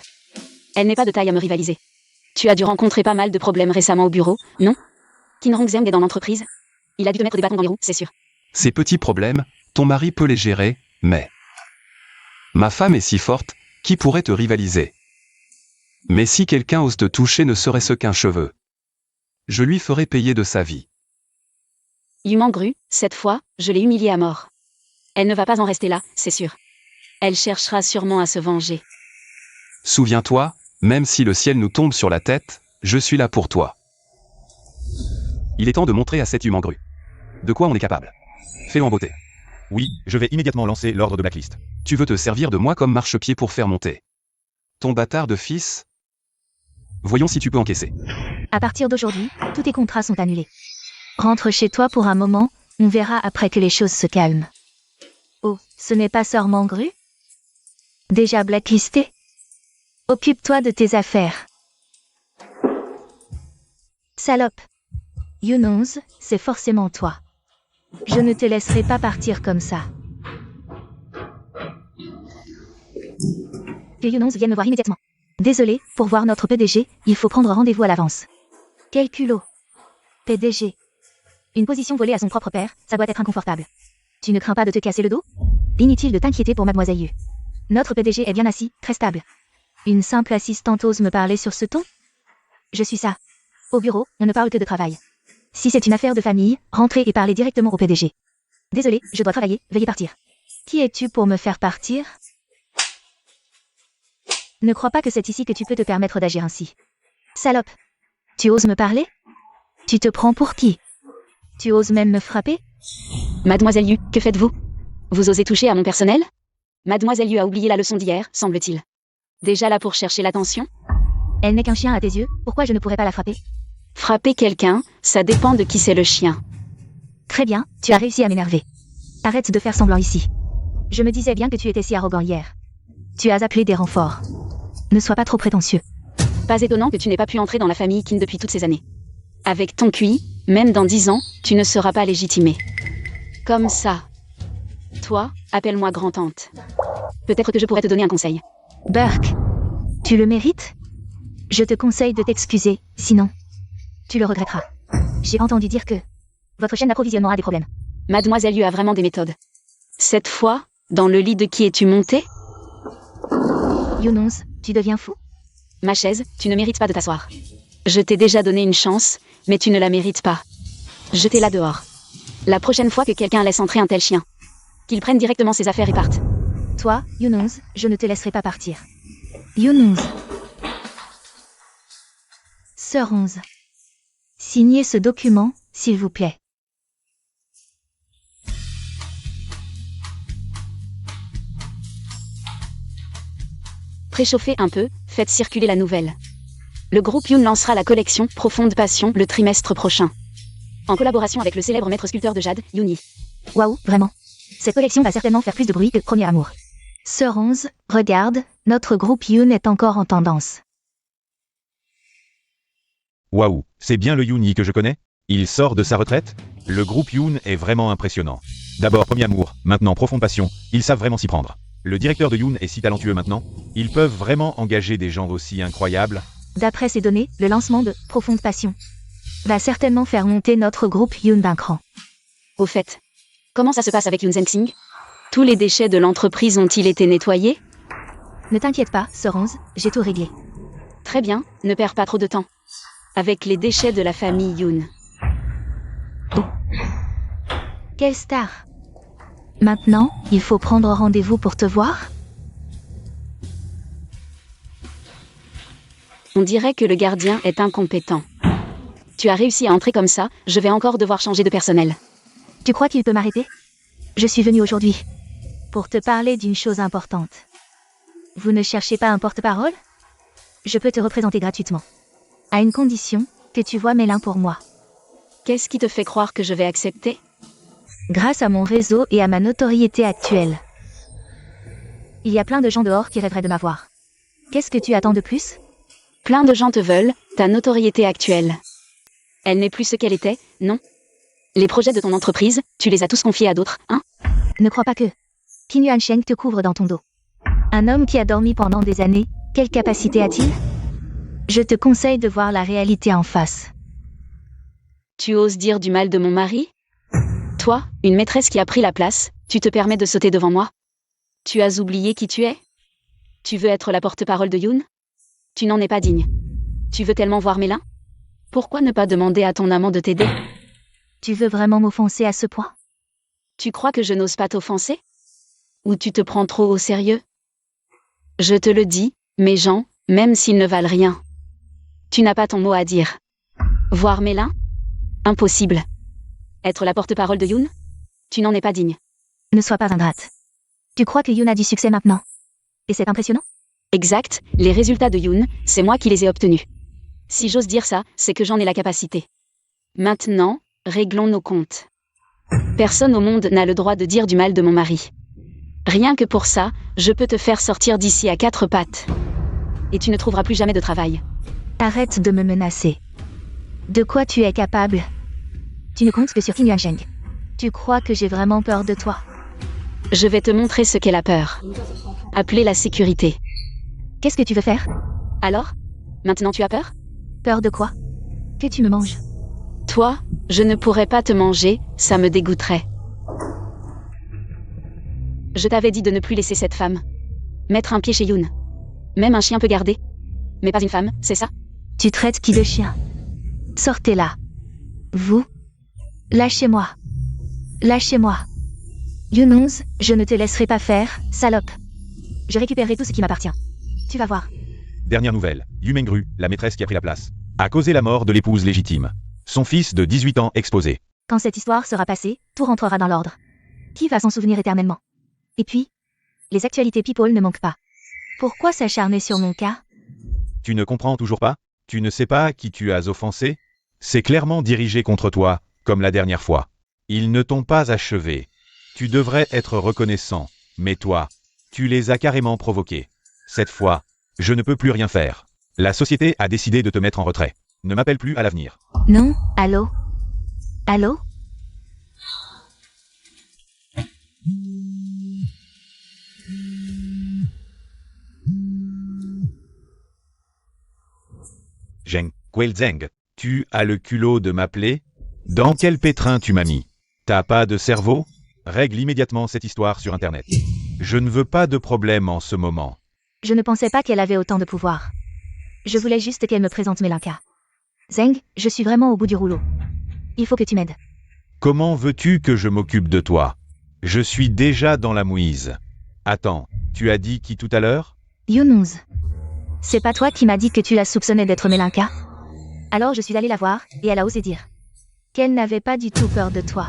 Elle n'est pas de taille à me rivaliser. Tu as dû rencontrer pas mal de problèmes récemment au bureau, non? Kim Rong-seung est dans l'entreprise. Il a dû te mettre des bâtons dans les roues, c'est sûr. Ces petits problèmes, ton mari peut les gérer, mais... Ma femme est si forte, qui pourrait te rivaliser? Mais si quelqu'un ose te toucher ne serait-ce qu'un cheveu, je lui ferai payer de sa vie. Yumangru, cette fois, je l'ai humiliée à mort. Elle ne va pas en rester là, c'est sûr. Elle cherchera sûrement à se venger. Souviens-toi, même si le ciel nous tombe sur la tête, je suis là pour toi. Il est temps de montrer à cette Yumangru de quoi on est capable. Fais-le en beauté. Oui, je vais immédiatement lancer l'ordre de blacklist. Tu veux te servir de moi comme marchepied pour faire monter ton bâtard de fils? Voyons si tu peux encaisser. À partir d'aujourd'hui, tous tes contrats sont annulés. Rentre chez toi pour un moment, on verra après que les choses se calment. Oh, ce n'est pas Sœur Mangru? Déjà blacklisté? Occupe-toi de tes affaires. Salope. Yoon-11, c'est forcément toi. Je ne te laisserai pas partir comme ça. Que Yoon-11 vienne me voir immédiatement. Désolé, pour voir notre PDG, il faut prendre rendez-vous à l'avance. Quel culot. PDG. Une position volée à son propre père, ça doit être inconfortable. Tu ne crains pas de te casser le dos? Inutile de t'inquiéter pour Mademoiselle Yu. Notre PDG est bien assis, très stable. Une simple assistante ose me parler sur ce ton? Je suis ça. Au bureau, on ne parle que de travail. Si c'est une affaire de famille, rentrez et parlez directement au PDG. Désolé, je dois travailler, veuillez partir. Qui es-tu pour me faire partir? Ne crois pas que c'est ici que tu peux te permettre d'agir ainsi. Salope. Tu oses me parler? Tu te prends pour qui? Tu oses même me frapper? Mademoiselle Yu, que faites-vous? Vous osez toucher à mon personnel? Mademoiselle Yu a oublié la leçon d'hier, semble-t-il. Déjà là pour chercher l'attention? Elle n'est qu'un chien à tes yeux, pourquoi je ne pourrais pas la frapper? Frapper quelqu'un, ça dépend de qui c'est le chien. Très bien, tu as réussi à m'énerver. Arrête de faire semblant ici. Je me disais bien que tu étais si arrogant hier. Tu as appelé des renforts. Ne sois pas trop prétentieux. Pas étonnant que tu n'aies pas pu entrer dans la famille Qin depuis toutes ces années. Avec ton QI, même dans 10 ans, tu ne seras pas légitimé. Comme ça. Toi, appelle-moi grand-tante. Peut-être que je pourrais te donner un conseil. Burke. Tu le mérites? Je te conseille de t'excuser, sinon... Tu le regretteras. J'ai entendu dire que... Votre chaîne d'approvisionnement a des problèmes. Mademoiselle Yu a vraiment des méthodes. Cette fois, dans le lit de qui es-tu monté? Yoon-11, tu deviens fou? Ma chaise, tu ne mérites pas de t'asseoir. Je t'ai déjà donné une chance, mais tu ne la mérites pas. Jetez-la dehors. La prochaine fois que quelqu'un laisse entrer un tel chien, qu'il prenne directement ses affaires et parte. Toi, Yoon-11, je ne te laisserai pas partir. Yoon-11. Sœur 11. Signez ce document, s'il vous plaît. Préchauffez un peu, faites circuler la nouvelle. Le groupe Yoon lancera la collection Profonde Passion le trimestre prochain. En collaboration avec le célèbre maître sculpteur de jade, Yoon Yi. Waouh, vraiment. Cette collection va certainement faire plus de bruit que Premier Amour. Sœur 11, regarde, notre groupe Yoon est encore en tendance. Waouh, c'est bien le Yoon que je connais? Il sort de sa retraite? Le groupe Yoon est vraiment impressionnant. D'abord Premier Amour, maintenant Profonde Passion, ils savent vraiment s'y prendre. Le directeur de Yoon est si talentueux maintenant, ils peuvent vraiment engager des gens aussi incroyables. D'après ces données, le lancement de Profonde Passion va certainement faire monter notre groupe Yoon d'un cran. Au fait, comment ça se passe avec Yoon Zensing? Tous les déchets de l'entreprise ont-ils été nettoyés? Ne t'inquiète pas, Sœur 11, j'ai tout réglé. Très bien, ne perds pas trop de temps. Avec les déchets de la famille Yoon. Quelle star! Maintenant, il faut prendre rendez-vous pour te voir? On dirait que le gardien est incompétent. Tu as réussi à entrer comme ça, je vais encore devoir changer de personnel. Tu crois qu'il peut m'arrêter? Je suis venue aujourd'hui pour te parler d'une chose importante. Vous ne cherchez pas un porte-parole? Je peux te représenter gratuitement. À une condition, que tu vois Mélin pour moi. Qu'est-ce qui te fait croire que je vais accepter? Grâce à mon réseau et à ma notoriété actuelle. Il y a plein de gens dehors qui rêveraient de m'avoir. Qu'est-ce que tu attends de plus? Plein de gens te veulent, ta notoriété actuelle. Elle n'est plus ce qu'elle était, non? Les projets de ton entreprise, tu les as tous confiés à d'autres, hein? Ne crois pas que Qin Yuansheng te couvre dans ton dos. Un homme qui a dormi pendant des années, quelle capacité a-t-il? Je te conseille de voir la réalité en face. Tu oses dire du mal de mon mari? Toi, une maîtresse qui a pris la place, tu te permets de sauter devant moi? Tu as oublié qui tu es? Tu veux être la porte-parole de Yoon? Tu n'en es pas digne. Tu veux tellement voir Mélin? Pourquoi ne pas demander à ton amant de t'aider? Tu veux vraiment m'offenser à ce point? Tu crois que je n'ose pas t'offenser? Ou tu te prends trop au sérieux? Je te le dis, mes gens, même s'ils ne valent rien. Tu n'as pas ton mot à dire. Voir Mélin? Impossible. Être la porte-parole de Yoon? Tu n'en es pas digne. Ne sois pas ingrate. Tu crois que Yoon a du succès maintenant? Et c'est impressionnant? Exact, les résultats de Yoon, c'est moi qui les ai obtenus. Si j'ose dire ça, c'est que j'en ai la capacité. Maintenant, réglons nos comptes. Personne au monde n'a le droit de dire du mal de mon mari. Rien que pour ça, je peux te faire sortir d'ici à 4 pattes. Et tu ne trouveras plus jamais de travail. Arrête de me menacer. De quoi tu es capable? Tu ne comptes que sur Qin Yuansheng. Tu crois que j'ai vraiment peur de toi? Je vais te montrer ce qu'est la peur. Appeler la sécurité. Qu'est-ce que tu veux faire? Alors? Maintenant tu as peur? Peur de quoi? Que tu me manges? Toi, je ne pourrais pas te manger, ça me dégoûterait. Je t'avais dit de ne plus laisser cette femme. Mettre un pied chez Yoon. Même un chien peut garder. Mais pas une femme, c'est ça? Tu traites qui de chien? Sortez-là. Vous? Lâchez-moi. Lâchez-moi. Yoon-11, je ne te laisserai pas faire, salope. Je récupérerai tout ce qui m'appartient. Tu vas voir. Dernière nouvelle, Yu Mengru, la maîtresse qui a pris la place, a causé la mort de l'épouse légitime. Son fils de 18 ans exposé. Quand cette histoire sera passée, tout rentrera dans l'ordre. Qui va s'en souvenir éternellement? Et puis, les actualités people ne manquent pas. Pourquoi s'acharner sur mon cas? Tu ne comprends toujours pas? Tu ne sais pas qui tu as offensé? C'est clairement dirigé contre toi, comme la dernière fois. Ils ne t'ont pas achevé. Tu devrais être reconnaissant, mais toi, tu les as carrément provoqués. Cette fois, je ne peux plus rien faire. La société a décidé de te mettre en retrait. Ne m'appelle plus à l'avenir. Non, allô? Allô? Zheng Guilzeng, tu as le culot de m'appeler? Dans quel pétrin tu m'as mis? T'as pas de cerveau? Règle immédiatement cette histoire sur Internet. Je ne veux pas de problème en ce moment. Je ne pensais pas qu'elle avait autant de pouvoir. Je voulais juste qu'elle me présente Melinka. Zeng, je suis vraiment au bout du rouleau. Il faut que tu m'aides. Comment veux-tu que je m'occupe de toi? Je suis déjà dans la mouise. Attends, tu as dit qui tout à l'heure? Yoon-11. C'est pas toi qui m'as dit que tu la soupçonnais d'être Melinka? Alors je suis allée la voir, et elle a osé dire qu'elle n'avait pas du tout peur de toi.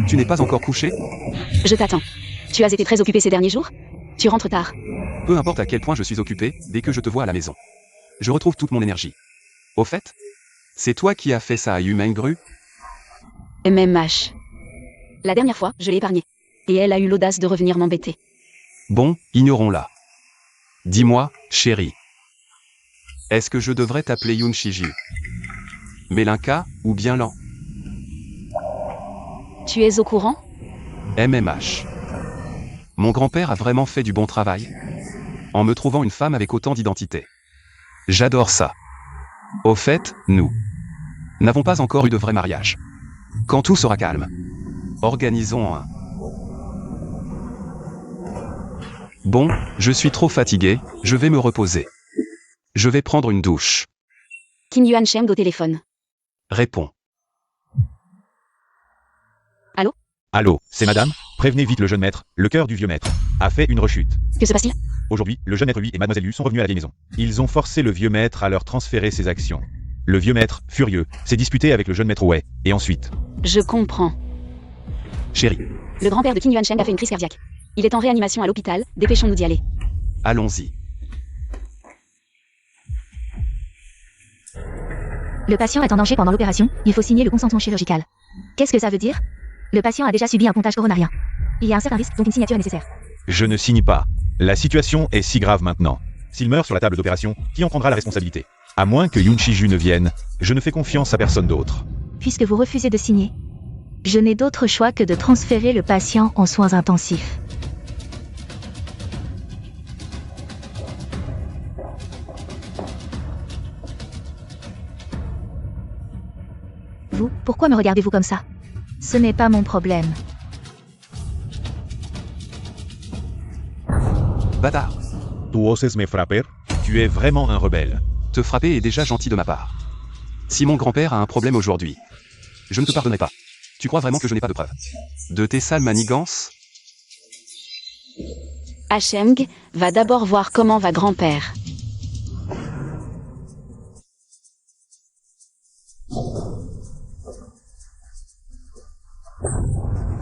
Tu n'es pas encore couché? Je t'attends. Tu as été très occupé ces derniers jours? Tu rentres tard. Peu importe à quel point je suis occupé, dès que je te vois à la maison, je retrouve toute mon énergie. Au fait, c'est toi qui as fait ça à Yu Mengru? MMH. La dernière fois, je l'ai épargnée. Et elle a eu l'audace de revenir m'embêter. Bon, ignorons-la. Dis-moi, chérie. Est-ce que je devrais t'appeler Yoon Shiju? Melinka, ou bien Lan? Tu es au courant? MMH. Mon grand-père a vraiment fait du bon travail en me trouvant une femme avec autant d'identité. J'adore ça. Au fait, nous n'avons pas encore eu de vrai mariage. Quand tout sera calme, organisons un... Bon, je suis trop fatigué, je vais me reposer. Je vais prendre une douche. Qin Yuansheng au téléphone. Réponds. Allô? Allô, c'est madame? Prévenez vite le jeune maître, le cœur du vieux maître a fait une rechute. Que se passe-t-il? Aujourd'hui, le jeune maître lui et mademoiselle Lu sont revenus à la vieille maison. Ils ont forcé le vieux maître à leur transférer ses actions. Le vieux maître, furieux, s'est disputé avec le jeune maître Wei, et ensuite... Je comprends. Chérie, Le grand-père de Qin Yuansheng a fait une crise cardiaque. Il est en réanimation à l'hôpital, dépêchons-nous d'y aller. allons-y. Le patient est en danger pendant l'opération, il faut signer le consentement chirurgical. Qu'est-ce que ça veut dire? Le patient a déjà subi un pontage coronarien. Il y a un certain risque, donc une signature est nécessaire. Je ne signe pas. La situation est si grave maintenant. S'il meurt sur la table d'opération, qui en prendra la responsabilité? À moins que Yoon Shiju ne vienne, je ne fais confiance à personne d'autre. Puisque vous refusez de signer, je n'ai d'autre choix que de transférer le patient en soins intensifs. Vous, pourquoi me regardez-vous comme ça? Ce n'est pas mon problème. Bâtard. Tu oses me frapper? Tu es vraiment un rebelle. Te frapper est déjà gentil de ma part. Si mon grand-père a un problème aujourd'hui, je ne te pardonnerai pas. Tu crois vraiment que je n'ai pas de preuves de tes sales manigances? Hacheng va d'abord voir comment va grand-père.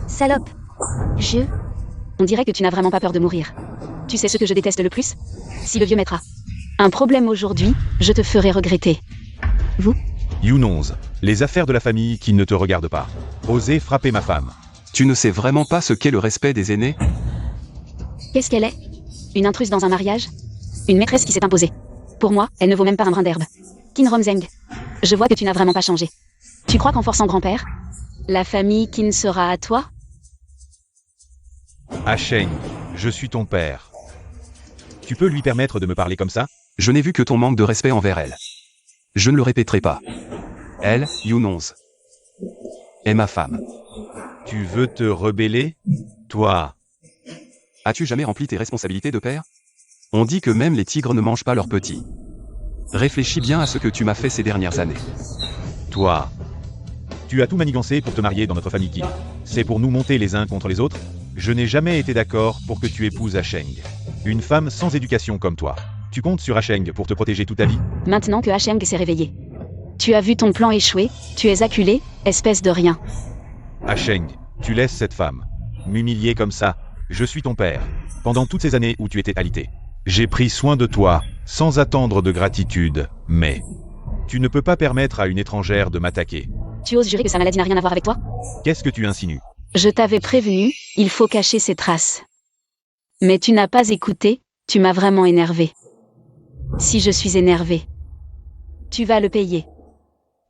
Salope. On dirait que tu n'as vraiment pas peur de mourir. Tu sais ce que je déteste le plus? Si le vieux maître a un problème aujourd'hui, je te ferai regretter. Vous? Yoon 11. Les affaires de la famille qui ne te regardent pas. Oser frapper ma femme. Tu ne sais vraiment pas ce qu'est le respect des aînés? Qu'est-ce qu'elle est? Une intruse dans un mariage? Une maîtresse qui s'est imposée. Pour moi, elle ne vaut même pas un brin d'herbe. Qin Romzeng, je vois que tu n'as vraiment pas changé. Tu crois qu'en forçant grand-père, la famille Qin sera à toi? Hacheng, je suis ton père. Tu peux lui permettre de me parler comme ça? Je n'ai vu que ton manque de respect envers elle. Je ne le répéterai pas. Elle, Yoon 11, est ma femme. Tu veux te rebeller? Toi? As-tu jamais rempli tes responsabilités de père? On dit que même les tigres ne mangent pas leurs petits. Réfléchis bien à ce que tu m'as fait ces dernières années. Toi? Tu as tout manigancé pour te marier dans notre famille Qin. C'est pour nous monter les uns contre les autres? Je n'ai jamais été d'accord pour que tu épouses Hacheng. Une femme sans éducation comme toi. Tu comptes sur Hacheng pour te protéger toute ta vie? Maintenant que Hacheng s'est réveillé. Tu as vu ton plan échouer, tu es acculé, espèce de rien. Hacheng, tu laisses cette femme m'humilier comme ça. Je suis ton père. Pendant toutes ces années où tu étais alité, j'ai pris soin de toi, sans attendre de gratitude, mais tu ne peux pas permettre à une étrangère de m'attaquer. Tu oses jurer que sa maladie n'a rien à voir avec toi? Qu'est-ce que tu insinues? Je t'avais prévenu, il faut cacher ses traces. Mais tu n'as pas écouté, tu m'as vraiment énervé. Si je suis énervé, tu vas le payer.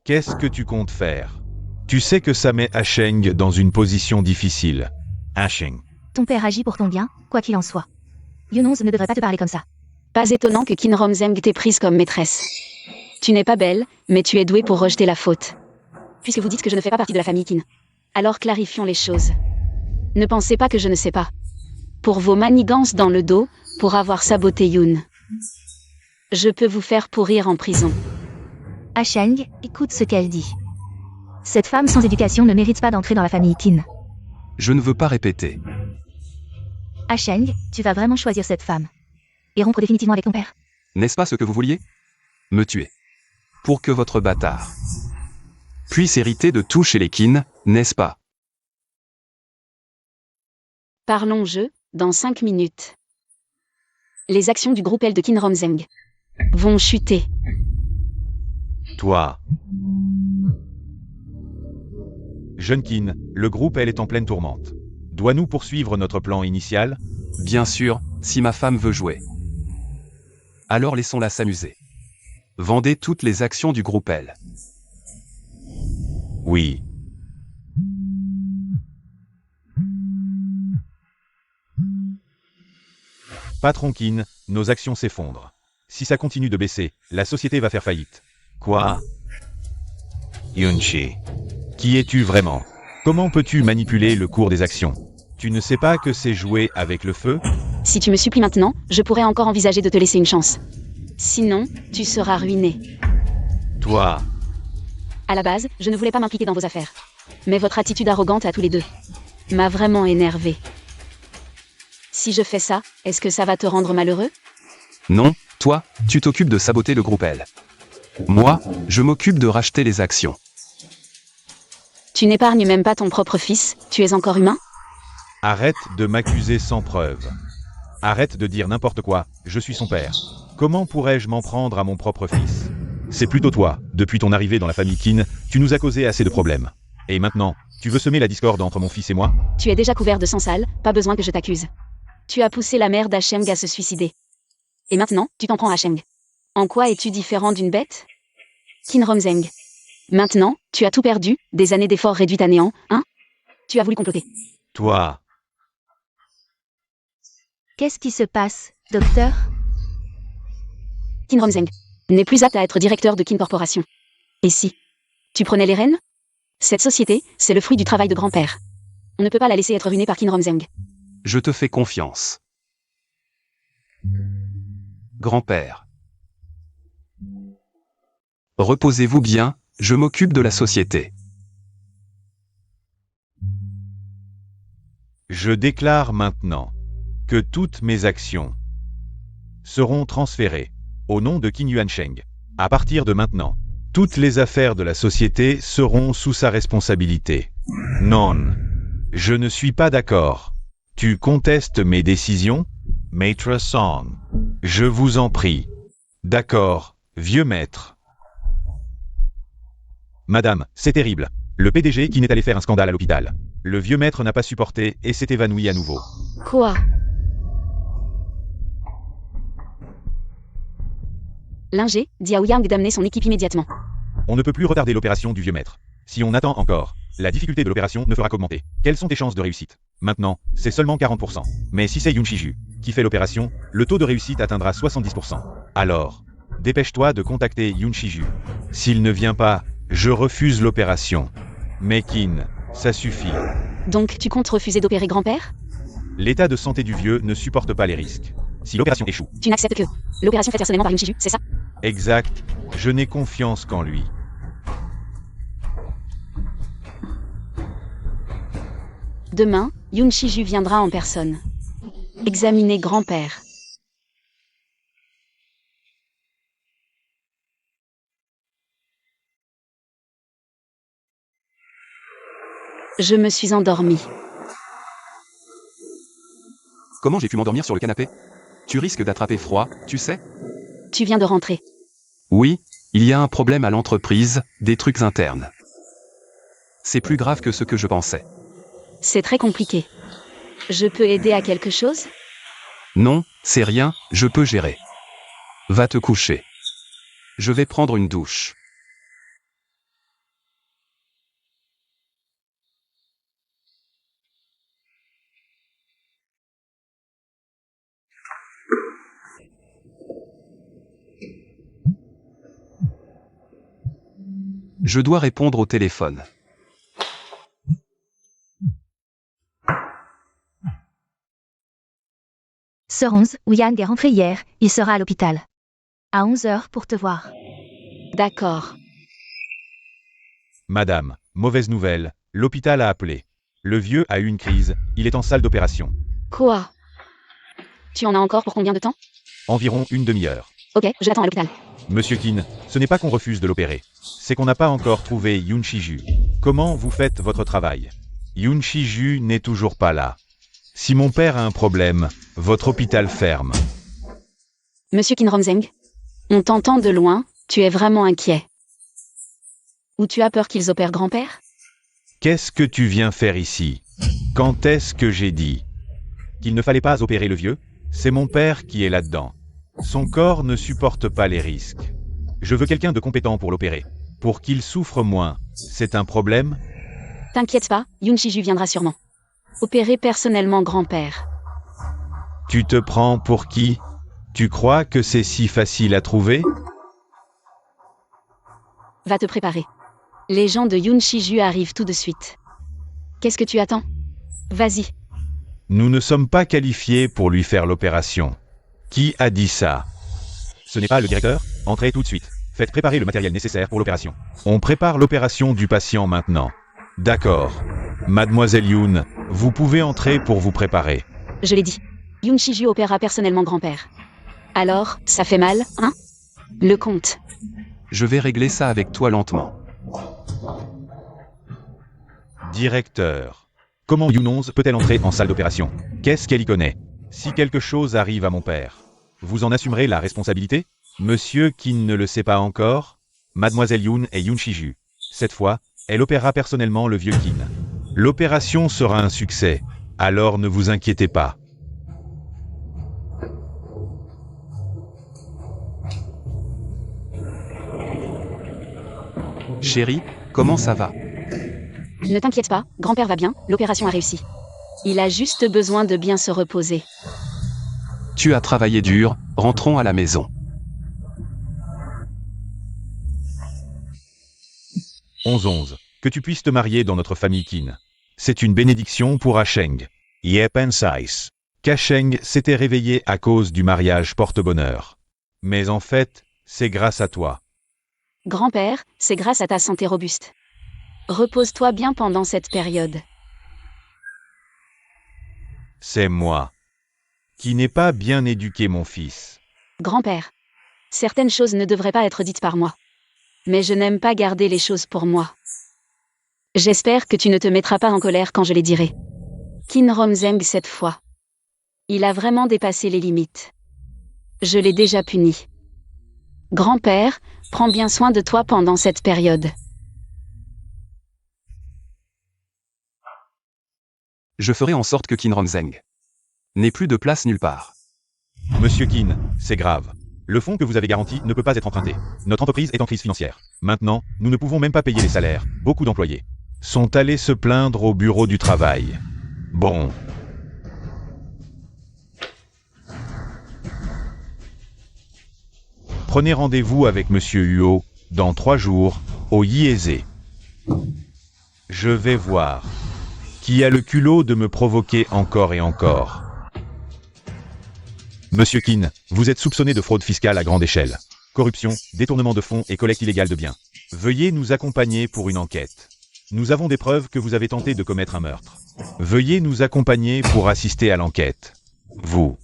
Qu'est-ce que tu comptes faire? Tu sais que ça met Hacheng dans une position difficile. Hacheng. Ton père agit pour ton bien, quoi qu'il en soit. Yoon 11 ne devrait pas te parler comme ça. Pas étonnant que Qin Romzeng t'ait prise comme maîtresse. Tu n'es pas belle, mais tu es douée pour rejeter la faute. Puisque vous dites que je ne fais pas partie de la famille Qin. Alors clarifions les choses. Ne pensez pas que je ne sais pas. Pour vos manigances dans le dos, pour avoir saboté Yoon. Je peux vous faire pourrir en prison. Hacheng, écoute ce qu'elle dit. Cette femme sans éducation ne mérite pas d'entrer dans la famille Qin. Je ne veux pas répéter. Hacheng, tu vas vraiment choisir cette femme. Et rompre définitivement avec ton père. N'est-ce pas ce que vous vouliez? Me tuer. Pour que votre bâtard puisse hériter de tout chez les Qin, n'est-ce pas? Parlons jeu, dans 5 minutes. Les actions du groupe L de Qin Romzeng vont chuter. Toi. Jeune Qin, le groupe L est en pleine tourmente. Doit-nous poursuivre notre plan initial? Bien sûr, si ma femme veut jouer. Alors laissons-la s'amuser. Vendez toutes les actions du groupe L. Oui. Patron Qin, nos actions s'effondrent. Si ça continue de baisser, la société va faire faillite. Quoi? Yunchi. Qui es-tu vraiment? Comment peux-tu manipuler le cours des actions? Tu ne sais pas que c'est jouer avec le feu? Si tu me supplies maintenant, je pourrais encore envisager de te laisser une chance. Sinon, tu seras ruiné. Toi. À la base, je ne voulais pas m'impliquer dans vos affaires. Mais votre attitude arrogante à tous les deux m'a vraiment énervé. Si je fais ça, est-ce que ça va te rendre malheureux? Non, toi, tu t'occupes de saboter le groupe L. Moi, je m'occupe de racheter les actions. Tu n'épargnes même pas ton propre fils, tu es encore humain? Arrête de m'accuser sans preuve. Arrête de dire n'importe quoi, je suis son père. Comment pourrais-je m'en prendre à mon propre fils? C'est plutôt toi, depuis ton arrivée dans la famille Qin, tu nous as causé assez de problèmes. Et maintenant, tu veux semer la discorde entre mon fils et moi? Tu es déjà couvert de sang sale, pas besoin que je t'accuse. Tu as poussé la mère d'Hacheng à se suicider. Et maintenant, tu t'en prends à Sheng. En quoi es-tu différent d'une bête? Qin Romzeng. Maintenant, tu as tout perdu, des années d'efforts réduites à néant, hein? Tu as voulu comploter. Toi, Qu'est-ce qui se passe, docteur? Qin Romzeng n'est plus apte à être directeur de Qin Corporation. Et si tu prenais les rênes? Cette société, c'est le fruit du travail de grand-père. On ne peut pas la laisser être ruinée par Qin Romzeng. Je te fais confiance. Grand-père. Reposez-vous bien, je m'occupe de la société. je déclare maintenant que toutes mes actions seront transférées au nom de Qin Yuansheng. À partir de maintenant, toutes les affaires de la société seront sous sa responsabilité. Non, je ne suis pas d'accord. Tu contestes mes décisions, Maître Song? Je vous en prie. D'accord, vieux maître. Madame, c'est terrible. Le PDG qui n'est allé faire un scandale à l'hôpital. Le vieux maître n'a pas supporté et s'est évanoui à nouveau. Quoi? L'ingé dit à Ouyang d'amener son équipe immédiatement. On ne peut plus retarder l'opération du vieux maître. Si on attend encore, la difficulté de l'opération ne fera qu'augmenter. Quelles sont tes chances de réussite? Maintenant, c'est seulement 40%. Mais si c'est Yun Shiju qui fait l'opération, le taux de réussite atteindra 70%. Alors, dépêche-toi de contacter Yun Shiju. S'il ne vient pas, je refuse l'opération. Mais Qin, ça suffit. Donc tu comptes refuser d'opérer grand-père? L'état de santé du vieux ne supporte pas les risques. Si l'opération échoue. Tu n'acceptes que l'opération faite personnellement par Yun Shiju, c'est ça? Exact, je n'ai confiance qu'en lui. Demain, Yun Shiju viendra en personne. Examiner grand-père. Je me suis endormie. Comment j'ai pu m'endormir sur le canapé? Tu risques d'attraper froid, tu sais? Tu viens de rentrer. Oui, il y a un problème à l'entreprise, des trucs internes. C'est plus grave que ce que je pensais. C'est très compliqué. Je peux aider à quelque chose? Non, c'est rien, je peux gérer. Va te coucher. Je vais prendre une douche. Je dois répondre au téléphone. Sœur 11, Ouyang est rentré hier, il sera à l'hôpital. À 11h pour te voir. D'accord. Madame, mauvaise nouvelle, l'hôpital a appelé. Le vieux a eu une crise, il est en salle d'opération. Quoi? Tu en as encore pour combien de temps? Environ une demi-heure. Ok, je l'attends à l'hôpital. Monsieur Qin, ce n'est pas qu'on refuse de l'opérer. C'est qu'on n'a pas encore trouvé Yun Shiju. Comment vous faites votre travail? Yun Shiju n'est toujours pas là. Si mon père a un problème, votre hôpital ferme. Monsieur Qin Romzeng, on t'entend de loin, tu es vraiment inquiet. Ou tu as peur qu'ils opèrent grand-père? Qu'est-ce que tu viens faire ici? Quand est-ce que j'ai dit qu'il ne fallait pas opérer le vieux? C'est mon père qui est là-dedans. Son corps ne supporte pas les risques. Je veux quelqu'un de compétent pour l'opérer. Pour qu'il souffre moins. C'est un problème? T'inquiète pas, Yun Shiju viendra sûrement. Opérer personnellement grand-père. Tu te prends pour qui? Tu crois que c'est si facile à trouver? Va te préparer. Les gens de Yun Shiju arrivent tout de suite. Qu'est-ce que tu attends? Vas-y. Nous ne sommes pas qualifiés pour lui faire l'opération. Qui a dit ça? Ce n'est pas le directeur? Entrez tout de suite. Faites préparer le matériel nécessaire pour l'opération. On prépare l'opération du patient maintenant. D'accord. Mademoiselle Yun, vous pouvez entrer pour vous préparer. Je l'ai dit. Yun Shiju opérera personnellement grand-père. Alors, ça fait mal, hein? Le compte. Je vais régler ça avec toi lentement. Directeur. Comment Yun 11 peut-elle entrer en salle d'opération? Qu'est-ce qu'elle y connaît? Si quelque chose arrive à mon père, vous en assumerez la responsabilité? Monsieur qui ne le sait pas encore? Mademoiselle Yun et Yun Shiju. Cette fois, elle opérera personnellement le vieux Qin. L'opération sera un succès, alors ne vous inquiétez pas. Chérie, comment ça va? Ne t'inquiète pas, grand-père va bien, l'opération a réussi. Il a juste besoin de bien se reposer. Tu as travaillé dur, rentrons à la maison. 11-11. Que tu puisses te marier dans notre famille Qin. C'est une bénédiction pour Asheng. Yepensais. Kasheng s'était réveillé à cause du mariage porte-bonheur. Mais en fait, c'est grâce à toi. Grand-père, c'est grâce à ta santé robuste. Repose-toi bien pendant cette période. C'est moi qui n'ai pas bien éduqué mon fils. Grand-père, certaines choses ne devraient pas être dites par moi. Mais je n'aime pas garder les choses pour moi. J'espère que tu ne te mettras pas en colère quand je les dirai. Qin Romzeng cette fois. Il a vraiment dépassé les limites. Je l'ai déjà puni. Grand-père, prends bien soin de toi pendant cette période. Je ferai en sorte que Qin Romzeng n'ait plus de place nulle part. Monsieur Qin, c'est grave. Le fonds que vous avez garanti ne peut pas être emprunté. Notre entreprise est en crise financière. Maintenant, nous ne pouvons même pas payer les salaires. Beaucoup d'employés sont allés se plaindre au bureau du travail. Bon. Prenez rendez-vous avec Monsieur Huo dans 3 jours au Yieze. Je vais voir qui a le culot de me provoquer encore et encore. Monsieur Qin, vous êtes soupçonné de fraude fiscale à grande échelle. Corruption, détournement de fonds et collecte illégale de biens. Veuillez nous accompagner pour une enquête. Nous avons des preuves que vous avez tenté de commettre un meurtre. Veuillez nous accompagner pour assister à l'enquête. Vous.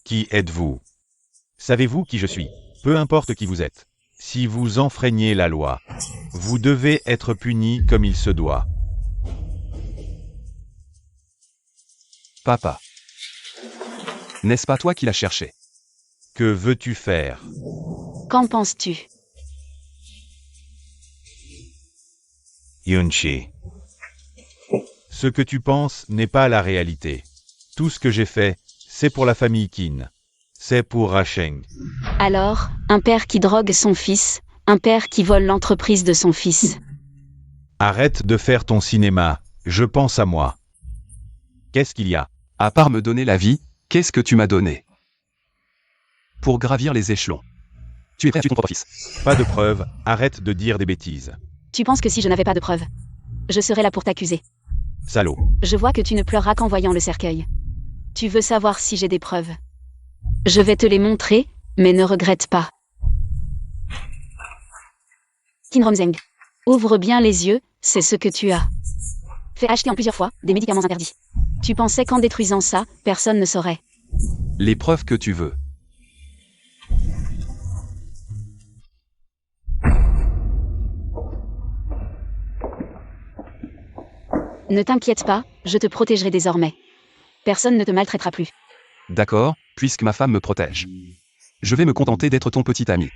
Qui êtes-vous? Savez-vous qui je suis? Peu importe qui vous êtes. Si vous enfreignez la loi, vous devez être puni comme il se doit. Papa. N'est-ce pas toi qui l'as cherché? Que veux-tu faire? Qu'en penses-tu? Yunchi. Ce que tu penses n'est pas la réalité. Tout ce que j'ai fait, c'est pour la famille Qin. C'est pour Asheng. Alors, un père qui drogue son fils, un père qui vole l'entreprise de son fils. Arrête de faire ton cinéma, je pense à moi. Qu'est-ce qu'il y a? À part me donner la vie, qu'est-ce que tu m'as donné? Pour gravir les échelons. Tu es prêt à tuer ton propre fils. Pas de preuves, arrête de dire des bêtises. Tu penses que si je n'avais pas de preuves, je serais là pour t'accuser. Salaud. Je vois que tu ne pleureras qu'en voyant le cercueil. Tu veux savoir si j'ai des preuves. Je vais te les montrer, mais ne regrette pas. Qin Romzeng. Ouvre bien les yeux, c'est ce que tu as. Fait acheter en plusieurs fois des médicaments interdits. Tu pensais qu'en détruisant ça, personne ne saurait. Les preuves que tu veux. Ne t'inquiète pas, je te protégerai désormais. Personne ne te maltraitera plus. D'accord, puisque ma femme me protège. Je vais me contenter d'être ton petit ami.